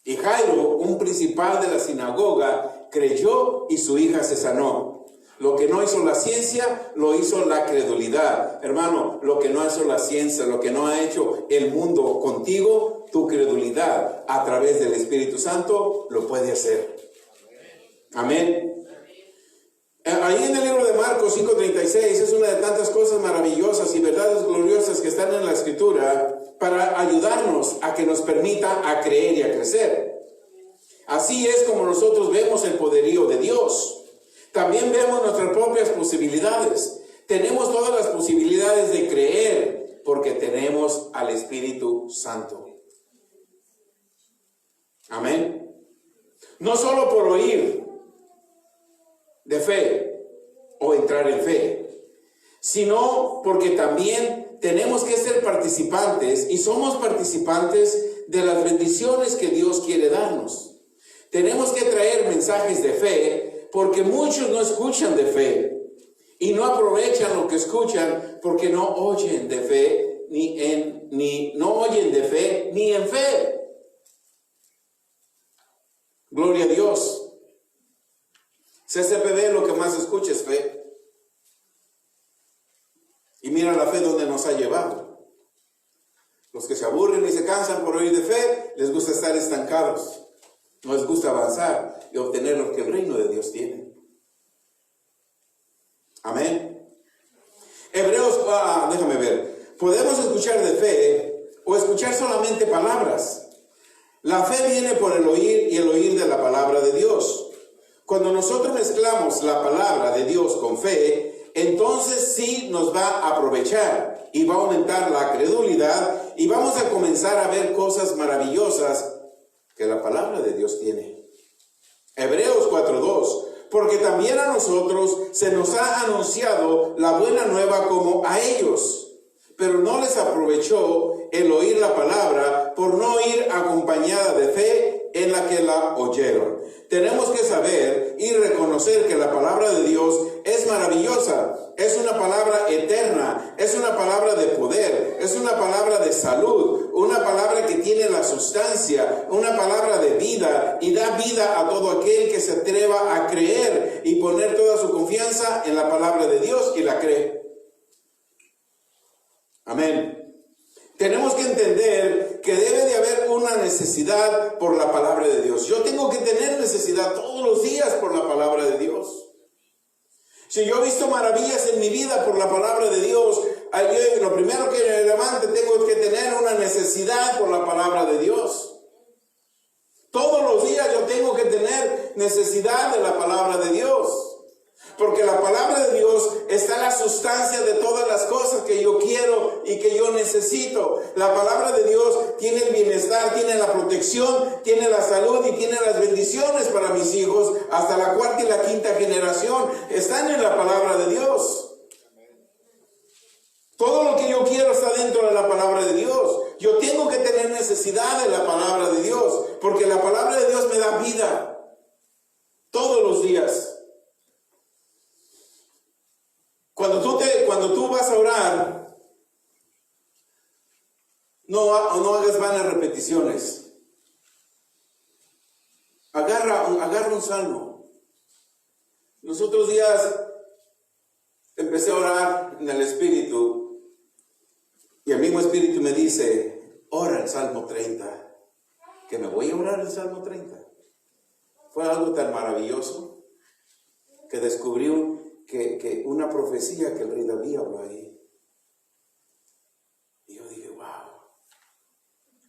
Y Jairo, un principal de la sinagoga, creyó y su hija se sanó. Lo que no hizo la ciencia, lo hizo la credulidad. Hermano, lo que no hizo la ciencia, lo que no ha hecho el mundo contigo, tu credulidad a través del Espíritu Santo lo puede hacer. Amén. Ahí en el libro de Marcos 5:36 es una de tantas cosas maravillosas y verdades gloriosas que están en la Escritura para ayudarnos a que nos permita a creer y a crecer. Así es como nosotros vemos el poderío de Dios. También vemos nuestras propias posibilidades. Tenemos todas las posibilidades de creer porque tenemos al Espíritu Santo. Amén. No solo por oír de fe o entrar en fe, sino porque también tenemos que ser participantes y somos participantes de las bendiciones que Dios quiere darnos. Tenemos que traer mensajes de fe porque muchos no escuchan de fe y no aprovechan lo que escuchan porque no oyen de fe no oyen de fe ni en fe. Gloria a Dios. CCPB lo que más escucha es fe. Y mira la fe donde nos ha llevado. Los que se aburren y se cansan por oír de fe, les gusta estar estancados. No les gusta avanzar y obtener lo que el reino de Dios tiene. Amén. Hebreos, déjame ver. Podemos escuchar de fe o escuchar solamente palabras. La fe viene por el oír y el oír de la palabra de Dios. Cuando nosotros mezclamos la palabra de Dios con fe, entonces sí nos va a aprovechar y va a aumentar la credulidad y vamos a comenzar a ver cosas maravillosas que la palabra de Dios tiene. Hebreos 4:2, porque también a nosotros se nos ha anunciado la buena nueva como a ellos, pero no les aprovechó el oír la palabra por no ir acompañada de fe en la que la oyeron. Tenemos que saber y reconocer que la palabra de Dios es maravillosa, es una palabra eterna, es una palabra de poder, es una palabra de salud, una palabra que tiene la sustancia, una palabra de vida y da vida a todo aquel que se atreva a creer y poner toda su confianza en la palabra de Dios y la cree. Amén. Tenemos que entender que debe de haber una necesidad por la palabra de Dios. Yo tengo que tener necesidad todos los días por la palabra de Dios. Si yo he visto maravillas en mi vida por la palabra de Dios, lo primero que me levante tengo que tener una necesidad por la palabra de Dios. Todos los días yo tengo que tener necesidad de la palabra de Dios. Porque la palabra de Dios está la sustancia de todas las cosas que yo quiero y que yo necesito. La palabra de Dios tiene el bienestar, tiene la protección, tiene la salud y tiene las bendiciones para mis hijos. Hasta la cuarta y la quinta generación están en la palabra de Dios. Todo lo que yo quiero está dentro de la palabra de Dios. Yo tengo que tener necesidad de la palabra de Dios, porque la palabra de Dios me da vida todos los días. Cuando tú vas a orar, no hagas vanas repeticiones. Agarra un salmo. Los otros días empecé a orar en el Espíritu y el mismo Espíritu me dice, ora el Salmo 30, que me voy a orar el Salmo 30. Fue algo tan maravilloso que descubrí que una profecía que el rey David habló ahí. Y yo dije, wow,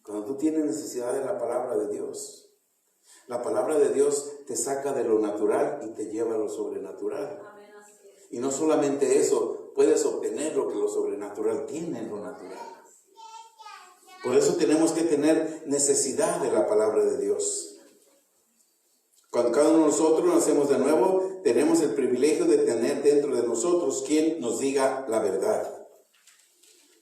cuando tú tienes necesidad de la palabra de Dios, la palabra de Dios te saca de lo natural y te lleva a lo sobrenatural. Y no solamente eso, puedes obtener lo que lo sobrenatural tiene en lo natural. Por eso tenemos que tener necesidad de la palabra de Dios. Cuando cada uno de nosotros nacemos de nuevo, tenemos el privilegio de tener dentro de nosotros quien nos diga la verdad.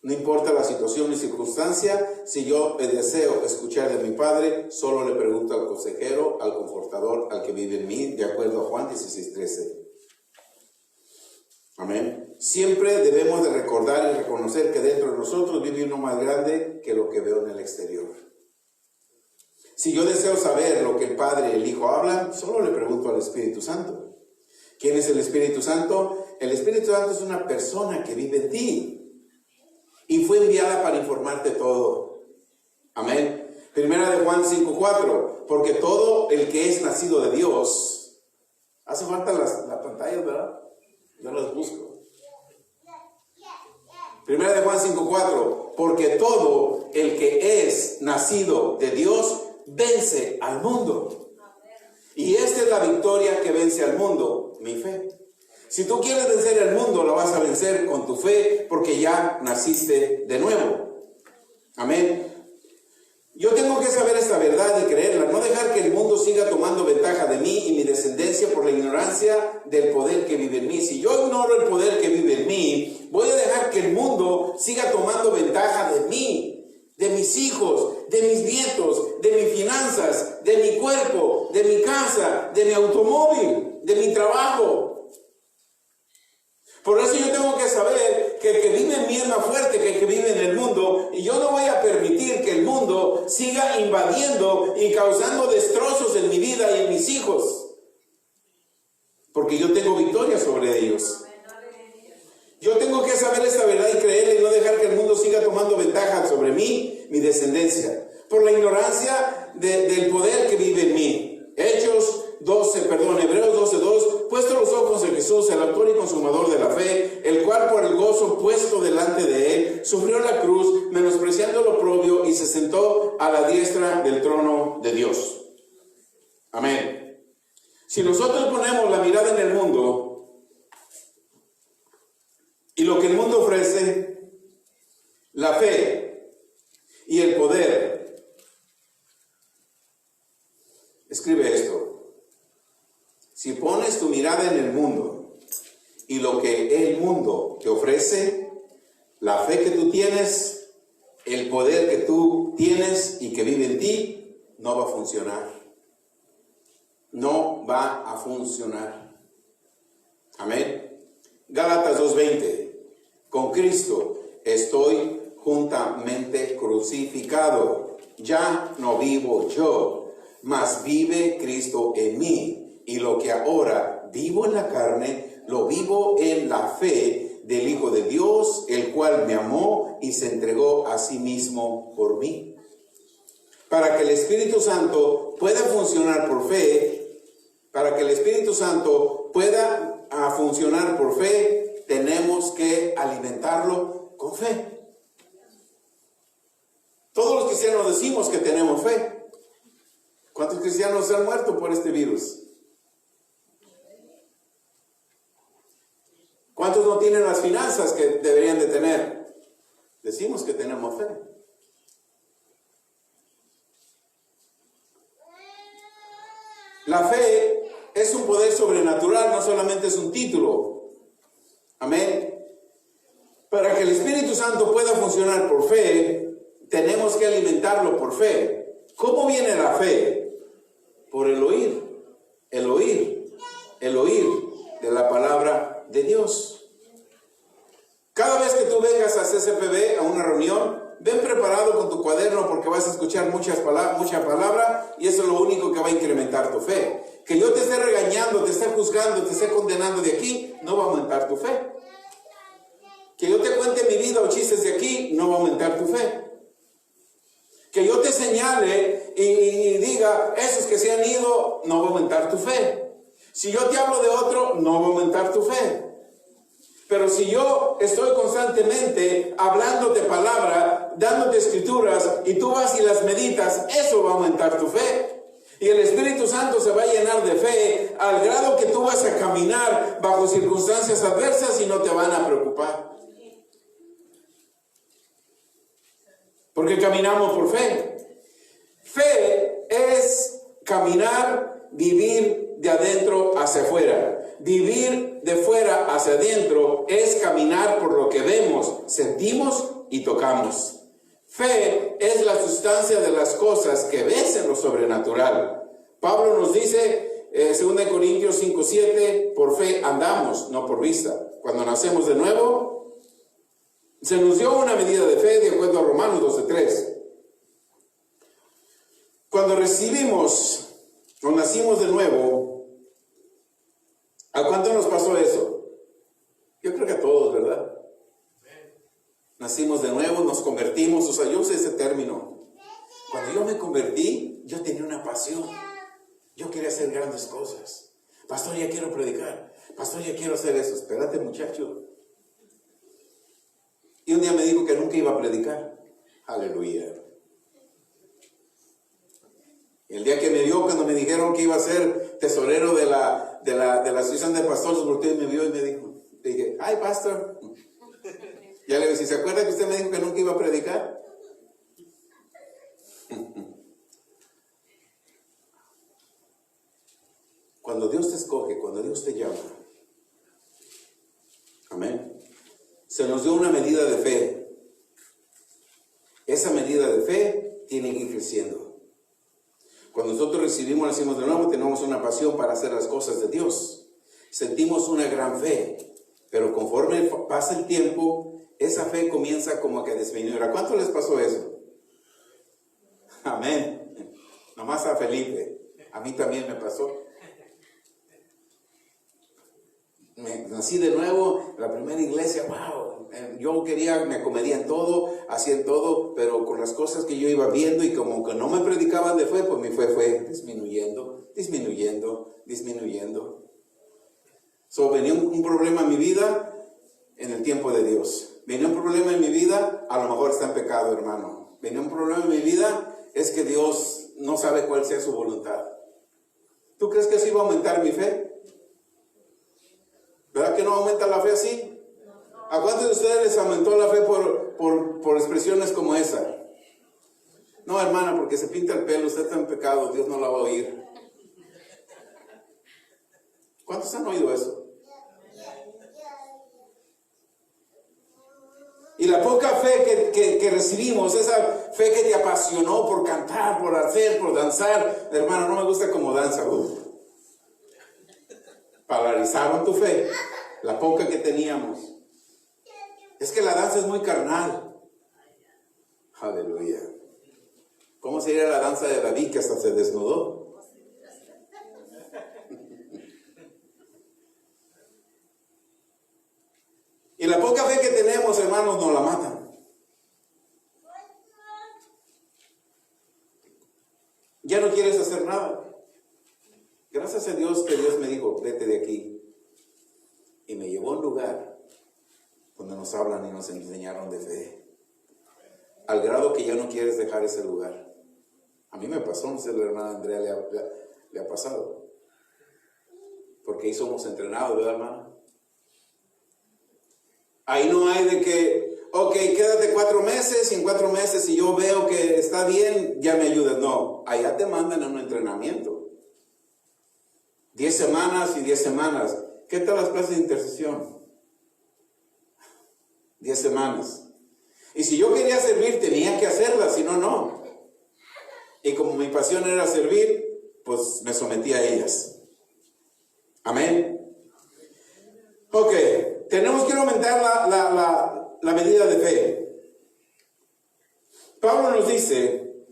No importa la situación ni circunstancia, si yo deseo escuchar de mi Padre, solo le pregunto al consejero, al confortador, al que vive en mí, de acuerdo a Juan 16:13. Amén. Siempre debemos de recordar y reconocer que dentro de nosotros vive uno más grande que lo que veo en el exterior. Si yo deseo saber lo que el Padre y el Hijo hablan, solo le pregunto al Espíritu Santo. ¿Quién es el Espíritu Santo? El Espíritu Santo es una persona que vive en ti y fue enviada para informarte todo. Amén. Primera de Juan 5:4, porque todo el que es nacido de Dios, hace falta las pantallas, ¿verdad? Yo las busco. Primera de Juan 5:4, porque todo el que es nacido de Dios vence al mundo. Y esta es la victoria que vence al mundo, mi fe. Si tú quieres vencer el mundo, lo vas a vencer con tu fe, porque ya naciste de nuevo. Amén. Yo tengo que saber esta verdad y creerla, no dejar que el mundo siga tomando ventaja de mí y mi descendencia por la ignorancia del poder que vive en mí. Si yo ignoro el poder que vive en mí, voy a dejar que el mundo siga tomando ventaja de mí, de mis hijos, de mis nietos, de mis finanzas, de mi cuerpo, de mi casa, de mi automóvil, de mi trabajo. Por eso yo tengo que saber que el que vive en mí es más fuerte que el que vive en el mundo, y yo no voy a permitir que el mundo siga invadiendo y causando destrozos en mi vida y en mis hijos, porque yo tengo victoria sobre ellos. Yo tengo que saber esta verdad y creerla y no dejar que el mundo siga tomando ventaja sobre mí, mi descendencia, por la ignorancia del poder que vive en mí. Hebreos 12:2, puesto los ojos en Jesús, el autor y consumador de la fe, el cual por el gozo puesto delante de él, sufrió la cruz, menospreciando lo oprobio, y se sentó a la diestra del trono de Dios. Amén. Si nosotros ponemos la mirada en el mundo y lo que el mundo ofrece, la fe pones tu mirada en el mundo y lo que el mundo te ofrece, la fe que tú tienes, el poder que tú tienes y que vive en ti, no va a funcionar. No va a funcionar. Amén. Gálatas 2:20. Con Cristo estoy juntamente crucificado. Ya no vivo yo, mas vive Cristo en mí. Y lo que ahora vivo en la carne, lo vivo en la fe del Hijo de Dios, el cual me amó y se entregó a sí mismo por mí. Para que el Espíritu Santo pueda funcionar por fe, tenemos que alimentarlo con fe. Todos los cristianos decimos que tenemos fe. ¿Cuántos cristianos se han muerto por este virus? ¿Cuántos no tienen las finanzas que deberían de tener? Decimos que tenemos fe. La fe es un poder sobrenatural, no solamente es un título. Amén. Para que el Espíritu Santo pueda funcionar por fe, tenemos que alimentarlo por fe. ¿Cómo viene la fe? Por el oír de la palabra de Dios. Cada vez que tú vengas a CCPB, a una reunión, ven preparado con tu cuaderno porque vas a escuchar mucha palabra y eso es lo único que va a incrementar tu fe. Que yo te esté regañando, te esté juzgando, te esté condenando de aquí, no va a aumentar tu fe. Que yo te cuente mi vida o chistes de aquí, no va a aumentar tu fe. Que yo te señale y diga, esos que se han ido, no va a aumentar tu fe. Si yo te hablo de otro, no va a aumentar tu fe. Pero si yo estoy constantemente hablándote palabra, dándote escrituras, y tú vas y las meditas, eso va a aumentar tu fe. Y el Espíritu Santo se va a llenar de fe al grado que tú vas a caminar bajo circunstancias adversas y no te van a preocupar. Porque caminamos por fe. Fe es caminar, vivir de adentro hacia afuera. Vivir de fuera hacia adentro es caminar por lo que vemos, sentimos y tocamos. Fe es la sustancia de las cosas que ves en lo sobrenatural. Pablo nos dice, 2 Corintios 5:7, por fe andamos, no por vista. Cuando nacemos de nuevo, se nos dio una medida de fe de acuerdo a Romanos 12:3. Cuando recibimos o nacimos de nuevo, ¿a cuánto nos pasó eso? Yo creo que a todos, ¿verdad? Nacimos de nuevo, nos convertimos, o sea, yo usé ese término. Cuando yo me convertí, yo tenía una pasión. Yo quería hacer grandes cosas. Pastor, ya quiero predicar. Pastor, ya quiero hacer eso. Espérate, muchacho. Y un día me dijo que nunca iba a predicar. Aleluya. El día que me vio, cuando me dijeron que iba a ser tesorero de la asociación de pastores, volteó y me vio y me dijo, le dije, ay, pastor. Ya le dije, ¿se acuerda que usted me dijo que nunca iba a predicar? Cuando Dios te escoge, cuando Dios te llama, amén, se nos dio una medida de fe. Esa medida de fe tiene que ir creciendo. Cuando nosotros nacimos de nuevo, tenemos una pasión para hacer las cosas de Dios. Sentimos una gran fe, pero conforme pasa el tiempo, esa fe comienza como que a disminuir. ¿A cuánto les pasó eso? Amén. Nomás a Felipe. A mí también me pasó. Nací de nuevo, la primera iglesia, wow. Yo me acomedía en todo, hacía en todo, pero con las cosas que yo iba viendo y como que no me predicaban de fe, pues mi fe fue disminuyendo. So, venía un problema en mi vida en el tiempo de Dios. Venía un problema en mi vida, a lo mejor está en pecado, hermano. Venía un problema en mi vida, es que Dios no sabe cuál sea su voluntad. ¿Tú crees que así va a aumentar mi fe? ¿Verdad que no aumenta la fe así? ¿A cuántos de ustedes les aumentó la fe por expresiones como esa? No, hermana, porque se pinta el pelo, usted está en pecado, Dios no la va a oír. ¿Cuántos han oído eso? Y la poca fe que recibimos, esa fe que te apasionó por cantar, por hacer, por danzar. Hermano, no me gusta como danza. Paralizaron tu fe, la poca que teníamos. Es que la danza es muy carnal. Aleluya. ¿Cómo sería la danza de David que hasta se desnudó? Y la poca fe que tenemos, hermanos, nos la matan. Ya no quieres hacer nada. Gracias a Dios que Dios me dijo, vete de aquí. Y me llevó a un lugar donde nos hablan y nos enseñaron de fe. Al grado que ya no quieres dejar ese lugar. A mí me pasó, no sé, la hermana Andrea le ha pasado. Porque ahí somos entrenados, ¿verdad, hermana? Ahí no hay de que, ok, quédate 4 meses y en 4 meses si yo veo que está bien, ya me ayudas. No, allá te mandan a un entrenamiento. 10 semanas y 10 semanas. ¿Qué tal las clases de intercesión? 10 semanas. Y si yo quería servir, tenía que hacerlas, si no, no. Y como mi pasión era servir, pues me sometí a ellas. Amén. Ok, tenemos que aumentar la medida de fe. Pablo nos dice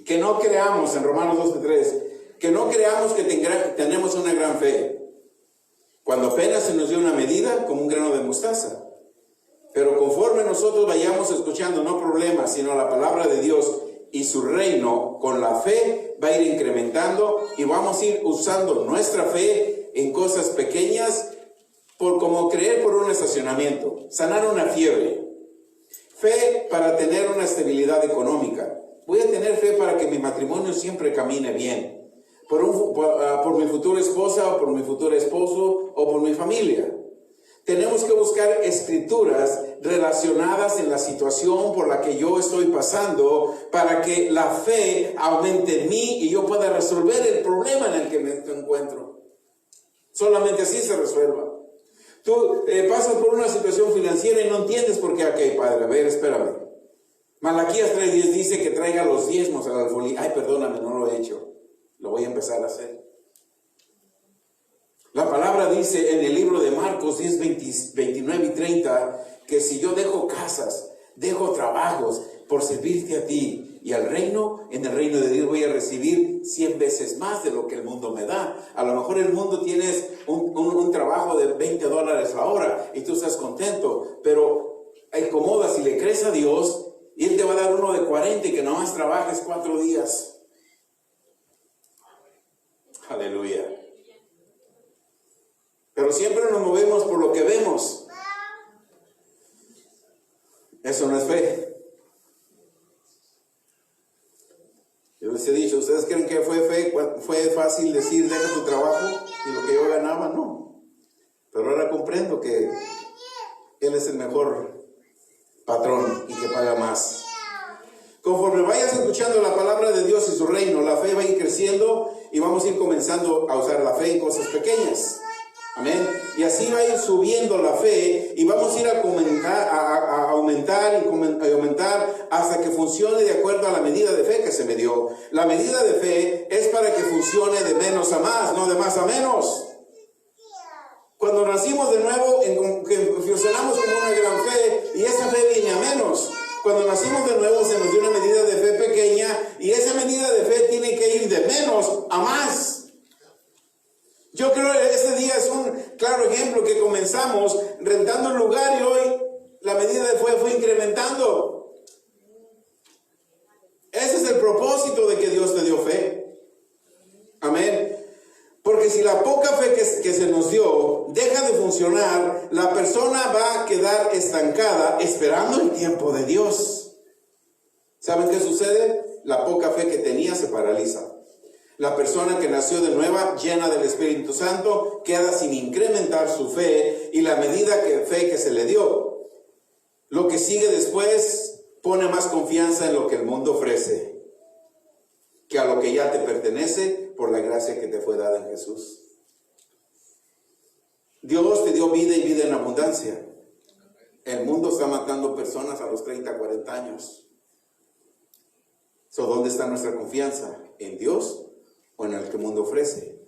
que no creamos, en Romanos 12:3, que no creamos que tenemos una gran fe, cuando apenas se nos dio una medida como un grano de mostaza. Pero conforme nosotros vayamos escuchando, no problemas, sino la palabra de Dios y su reino, con la fe va a ir incrementando y vamos a ir usando nuestra fe en cosas pequeñas, como creer por un estacionamiento, sanar una fiebre, fe para tener una estabilidad económica. Voy a tener fe para que mi matrimonio siempre camine bien, por mi futura esposa o por mi futuro esposo o por mi familia. Tenemos que buscar escrituras relacionadas en la situación por la que yo estoy pasando para que la fe aumente en mí y yo pueda resolver el problema en el que me encuentro. Solamente así se resuelva. Tú pasas por una situación financiera y no entiendes por qué. Ok, padre, a ver, espérame. Malaquías 3:10 dice que traiga los diezmos al alfolí. Ay, perdóname, no lo he hecho. Lo voy a empezar a hacer. La palabra dice en el libro de Marcos 10, 29 y 30 que si yo dejo casas, dejo trabajos por servirte a ti y al reino, en el reino de Dios voy a recibir 100 veces más de lo que el mundo me da. A lo mejor el mundo tienes un trabajo de $20 la hora y tú estás contento, pero acomodas y le crees a Dios y Él te va a dar uno de 40 y que nomás trabajes 4 días. Aleluya. Pero siempre nos movemos por lo que vemos. Eso no es fe. Yo les he dicho, ¿ustedes creen que fue fe? ¿Fue fácil decir deja tu trabajo y lo que yo ganaba? No. Pero ahora comprendo que Él es el mejor patrón y que paga más. Conforme vayas escuchando la palabra de Dios y su reino, la fe va a ir creciendo y vamos a ir comenzando a usar la fe en cosas pequeñas. Amén. Y así va a ir subiendo la fe y vamos a ir a aumentar hasta que funcione de acuerdo a la medida de fe que se me dio. La medida de fe es para que funcione de menos a más, no de más a menos. Cuando nacimos de nuevo, funcionamos con una gran fe y esa fe viene a menos. Cuando nacimos de nuevo se nos dio una medida de fe pequeña y esa medida de fe tiene que ir de menos a más. Yo creo que este día es un claro ejemplo que comenzamos rentando un lugar y hoy la medida de fe fue incrementando. Ese es el propósito de que Dios te dio fe. Amén. Porque si la poca fe que se nos dio deja de funcionar, la persona va a quedar estancada esperando el tiempo de Dios. ¿Saben qué sucede? La poca fe que tenía se paraliza. La persona que nació de nueva, llena del Espíritu Santo, queda sin incrementar su fe y la medida de fe que se le dio. Lo que sigue después pone más confianza en lo que el mundo ofrece que a lo que ya te pertenece por la gracia que te fue dada en Jesús. Dios te dio vida y vida en abundancia. El mundo está matando personas a los 30, 40 años. ¿Dónde está nuestra confianza? ¿En Dios o en el que el mundo ofrece?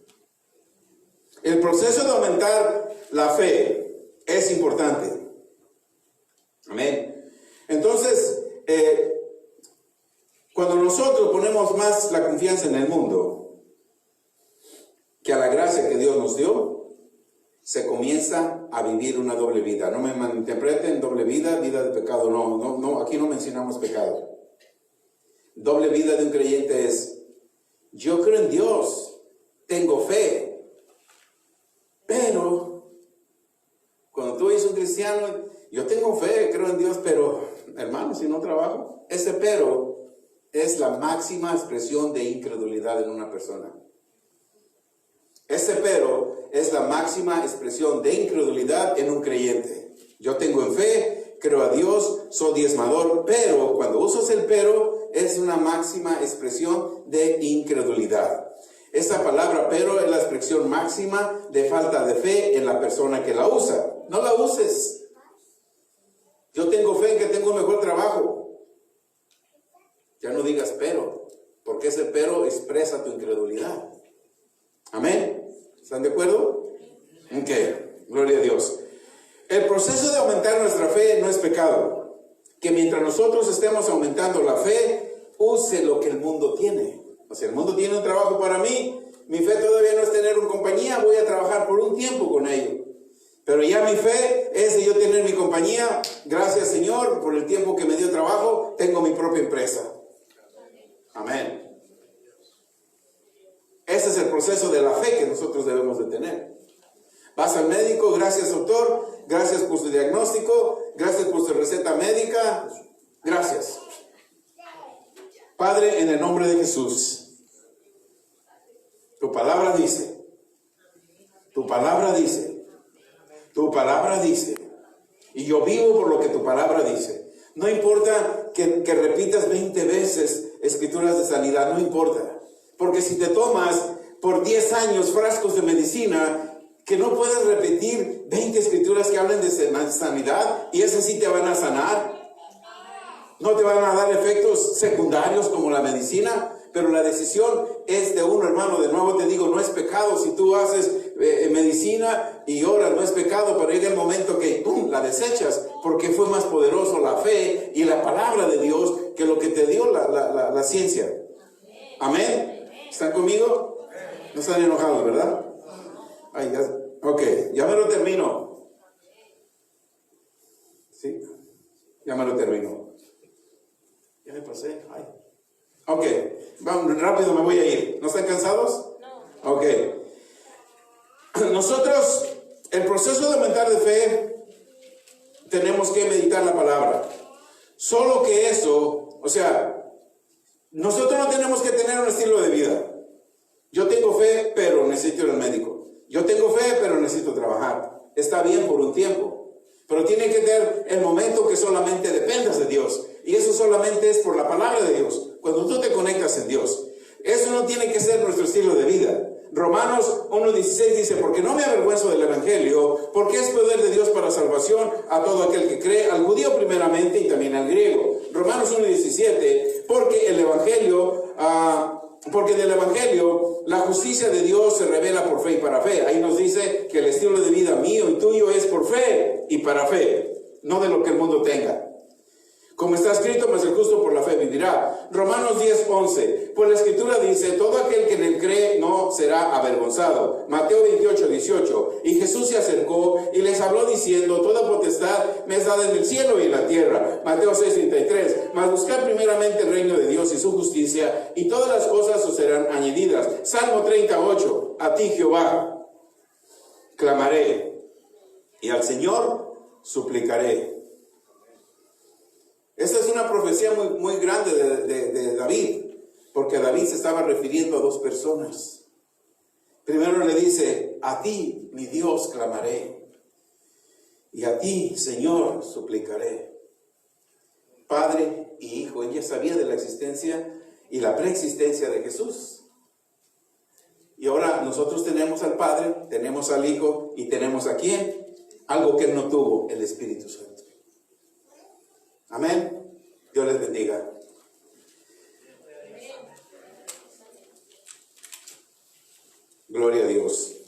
El proceso de aumentar la fe es importante. Amén. Entonces, cuando nosotros ponemos más la confianza en el mundo que a la gracia que Dios nos dio, se comienza a vivir una doble vida. No me malinterpreten, doble vida, vida de pecado. No, aquí no mencionamos pecado. Doble vida de un creyente es: yo creo en Dios, tengo fe, pero cuando tú eres un cristiano, yo tengo fe, creo en Dios, pero hermano, si no trabajo, ese pero es la máxima expresión de incredulidad en una persona. Ese pero es la máxima expresión de incredulidad en un creyente. Yo tengo en fe, creo a Dios, soy diezmador, pero cuando usas el pero es una máxima expresión de incredulidad. Esa palabra pero es la expresión máxima de falta de fe en la persona que la usa. No la uses. Yo tengo fe en que tengo un mejor trabajo. Ya no digas pero, porque ese pero expresa tu incredulidad. Amén. ¿Están de acuerdo? Ok, gloria a Dios. El proceso de aumentar nuestra fe no es pecado. Que mientras nosotros estemos aumentando la fe, use lo que el mundo tiene. O sea, el mundo tiene un trabajo para mí. Mi fe todavía no es tener una compañía. Voy a trabajar por un tiempo con ello. Pero ya mi fe es de yo tener mi compañía. Gracias, Señor, por el tiempo que me dio trabajo. Tengo mi propia empresa. Amén. Ese es el proceso de la fe que nosotros debemos de tener. Vas al médico, gracias doctor, gracias por su diagnóstico, gracias por su receta médica, gracias. Padre, en el nombre de Jesús, tu palabra dice, y yo vivo por lo que tu palabra dice. No importa que repitas 20 veces escrituras de sanidad, no importa. Porque si te tomas por 10 años frascos de medicina, que no puedes repetir 20 escrituras que hablen de sanidad, y esas sí te van a sanar. No te van a dar efectos secundarios como la medicina, pero la decisión es de uno, hermano. De nuevo te digo, no es pecado si tú haces medicina y oras, no es pecado, pero llega el momento que la desechas, porque fue más poderoso la fe y la palabra de Dios que lo que te dio la ciencia. Amén. ¿Están conmigo? No están enojados, ¿verdad? Ay, ya, ok, ya me lo termino. ¿Sí? Ya me lo termino. Ya me pasé. Ay. Ok, vamos, rápido me voy a ir. ¿No están cansados? No. Ok. Nosotros, el proceso de aumentar de fe, tenemos que meditar la palabra. Solo que eso, o sea, nosotros no tenemos que tener un estilo de vida. Yo tengo fe, pero necesito ir al médico. Yo tengo fe, pero necesito trabajar. Está bien por un tiempo, pero tiene que tener el momento que solamente dependas de Dios. Y eso solamente es por la palabra de Dios. Cuando tú te conectas en Dios. Eso no tiene que ser nuestro estilo de vida. Romanos 1:16 dice: porque no me avergüenzo del evangelio, porque es poder de Dios para salvación a todo aquel que cree, al judío primeramente y también al griego. Romanos 1:17, porque del evangelio la justicia de Dios se revela por fe y para fe. Ahí nos dice que el estilo de vida mío y tuyo es por fe y para fe, no de lo que el mundo tenga. Como está escrito, pues el justo por la fe vivirá. Romanos 10:11. Pues la escritura dice: todo aquel que en él cree no será avergonzado. Mateo 28:18. Y Jesús se acercó y les habló diciendo: toda potestad me es dada en el cielo y en la tierra. Mateo 6:33. Mas buscad primeramente el reino de Dios y su justicia, y todas las cosas os serán añadidas. Salmo 38. A ti, Jehová, clamaré, y al Señor suplicaré. Esta es una profecía muy grande de David, porque David se estaba refiriendo a dos personas. Primero le dice: a ti, mi Dios, clamaré, y a ti, Señor, suplicaré. Padre y Hijo, ella sabía de la existencia y la preexistencia de Jesús. Y ahora nosotros tenemos al Padre, tenemos al Hijo y tenemos a quién, algo que él no tuvo, el Espíritu Santo. Amén. Dios les bendiga. Gloria a Dios.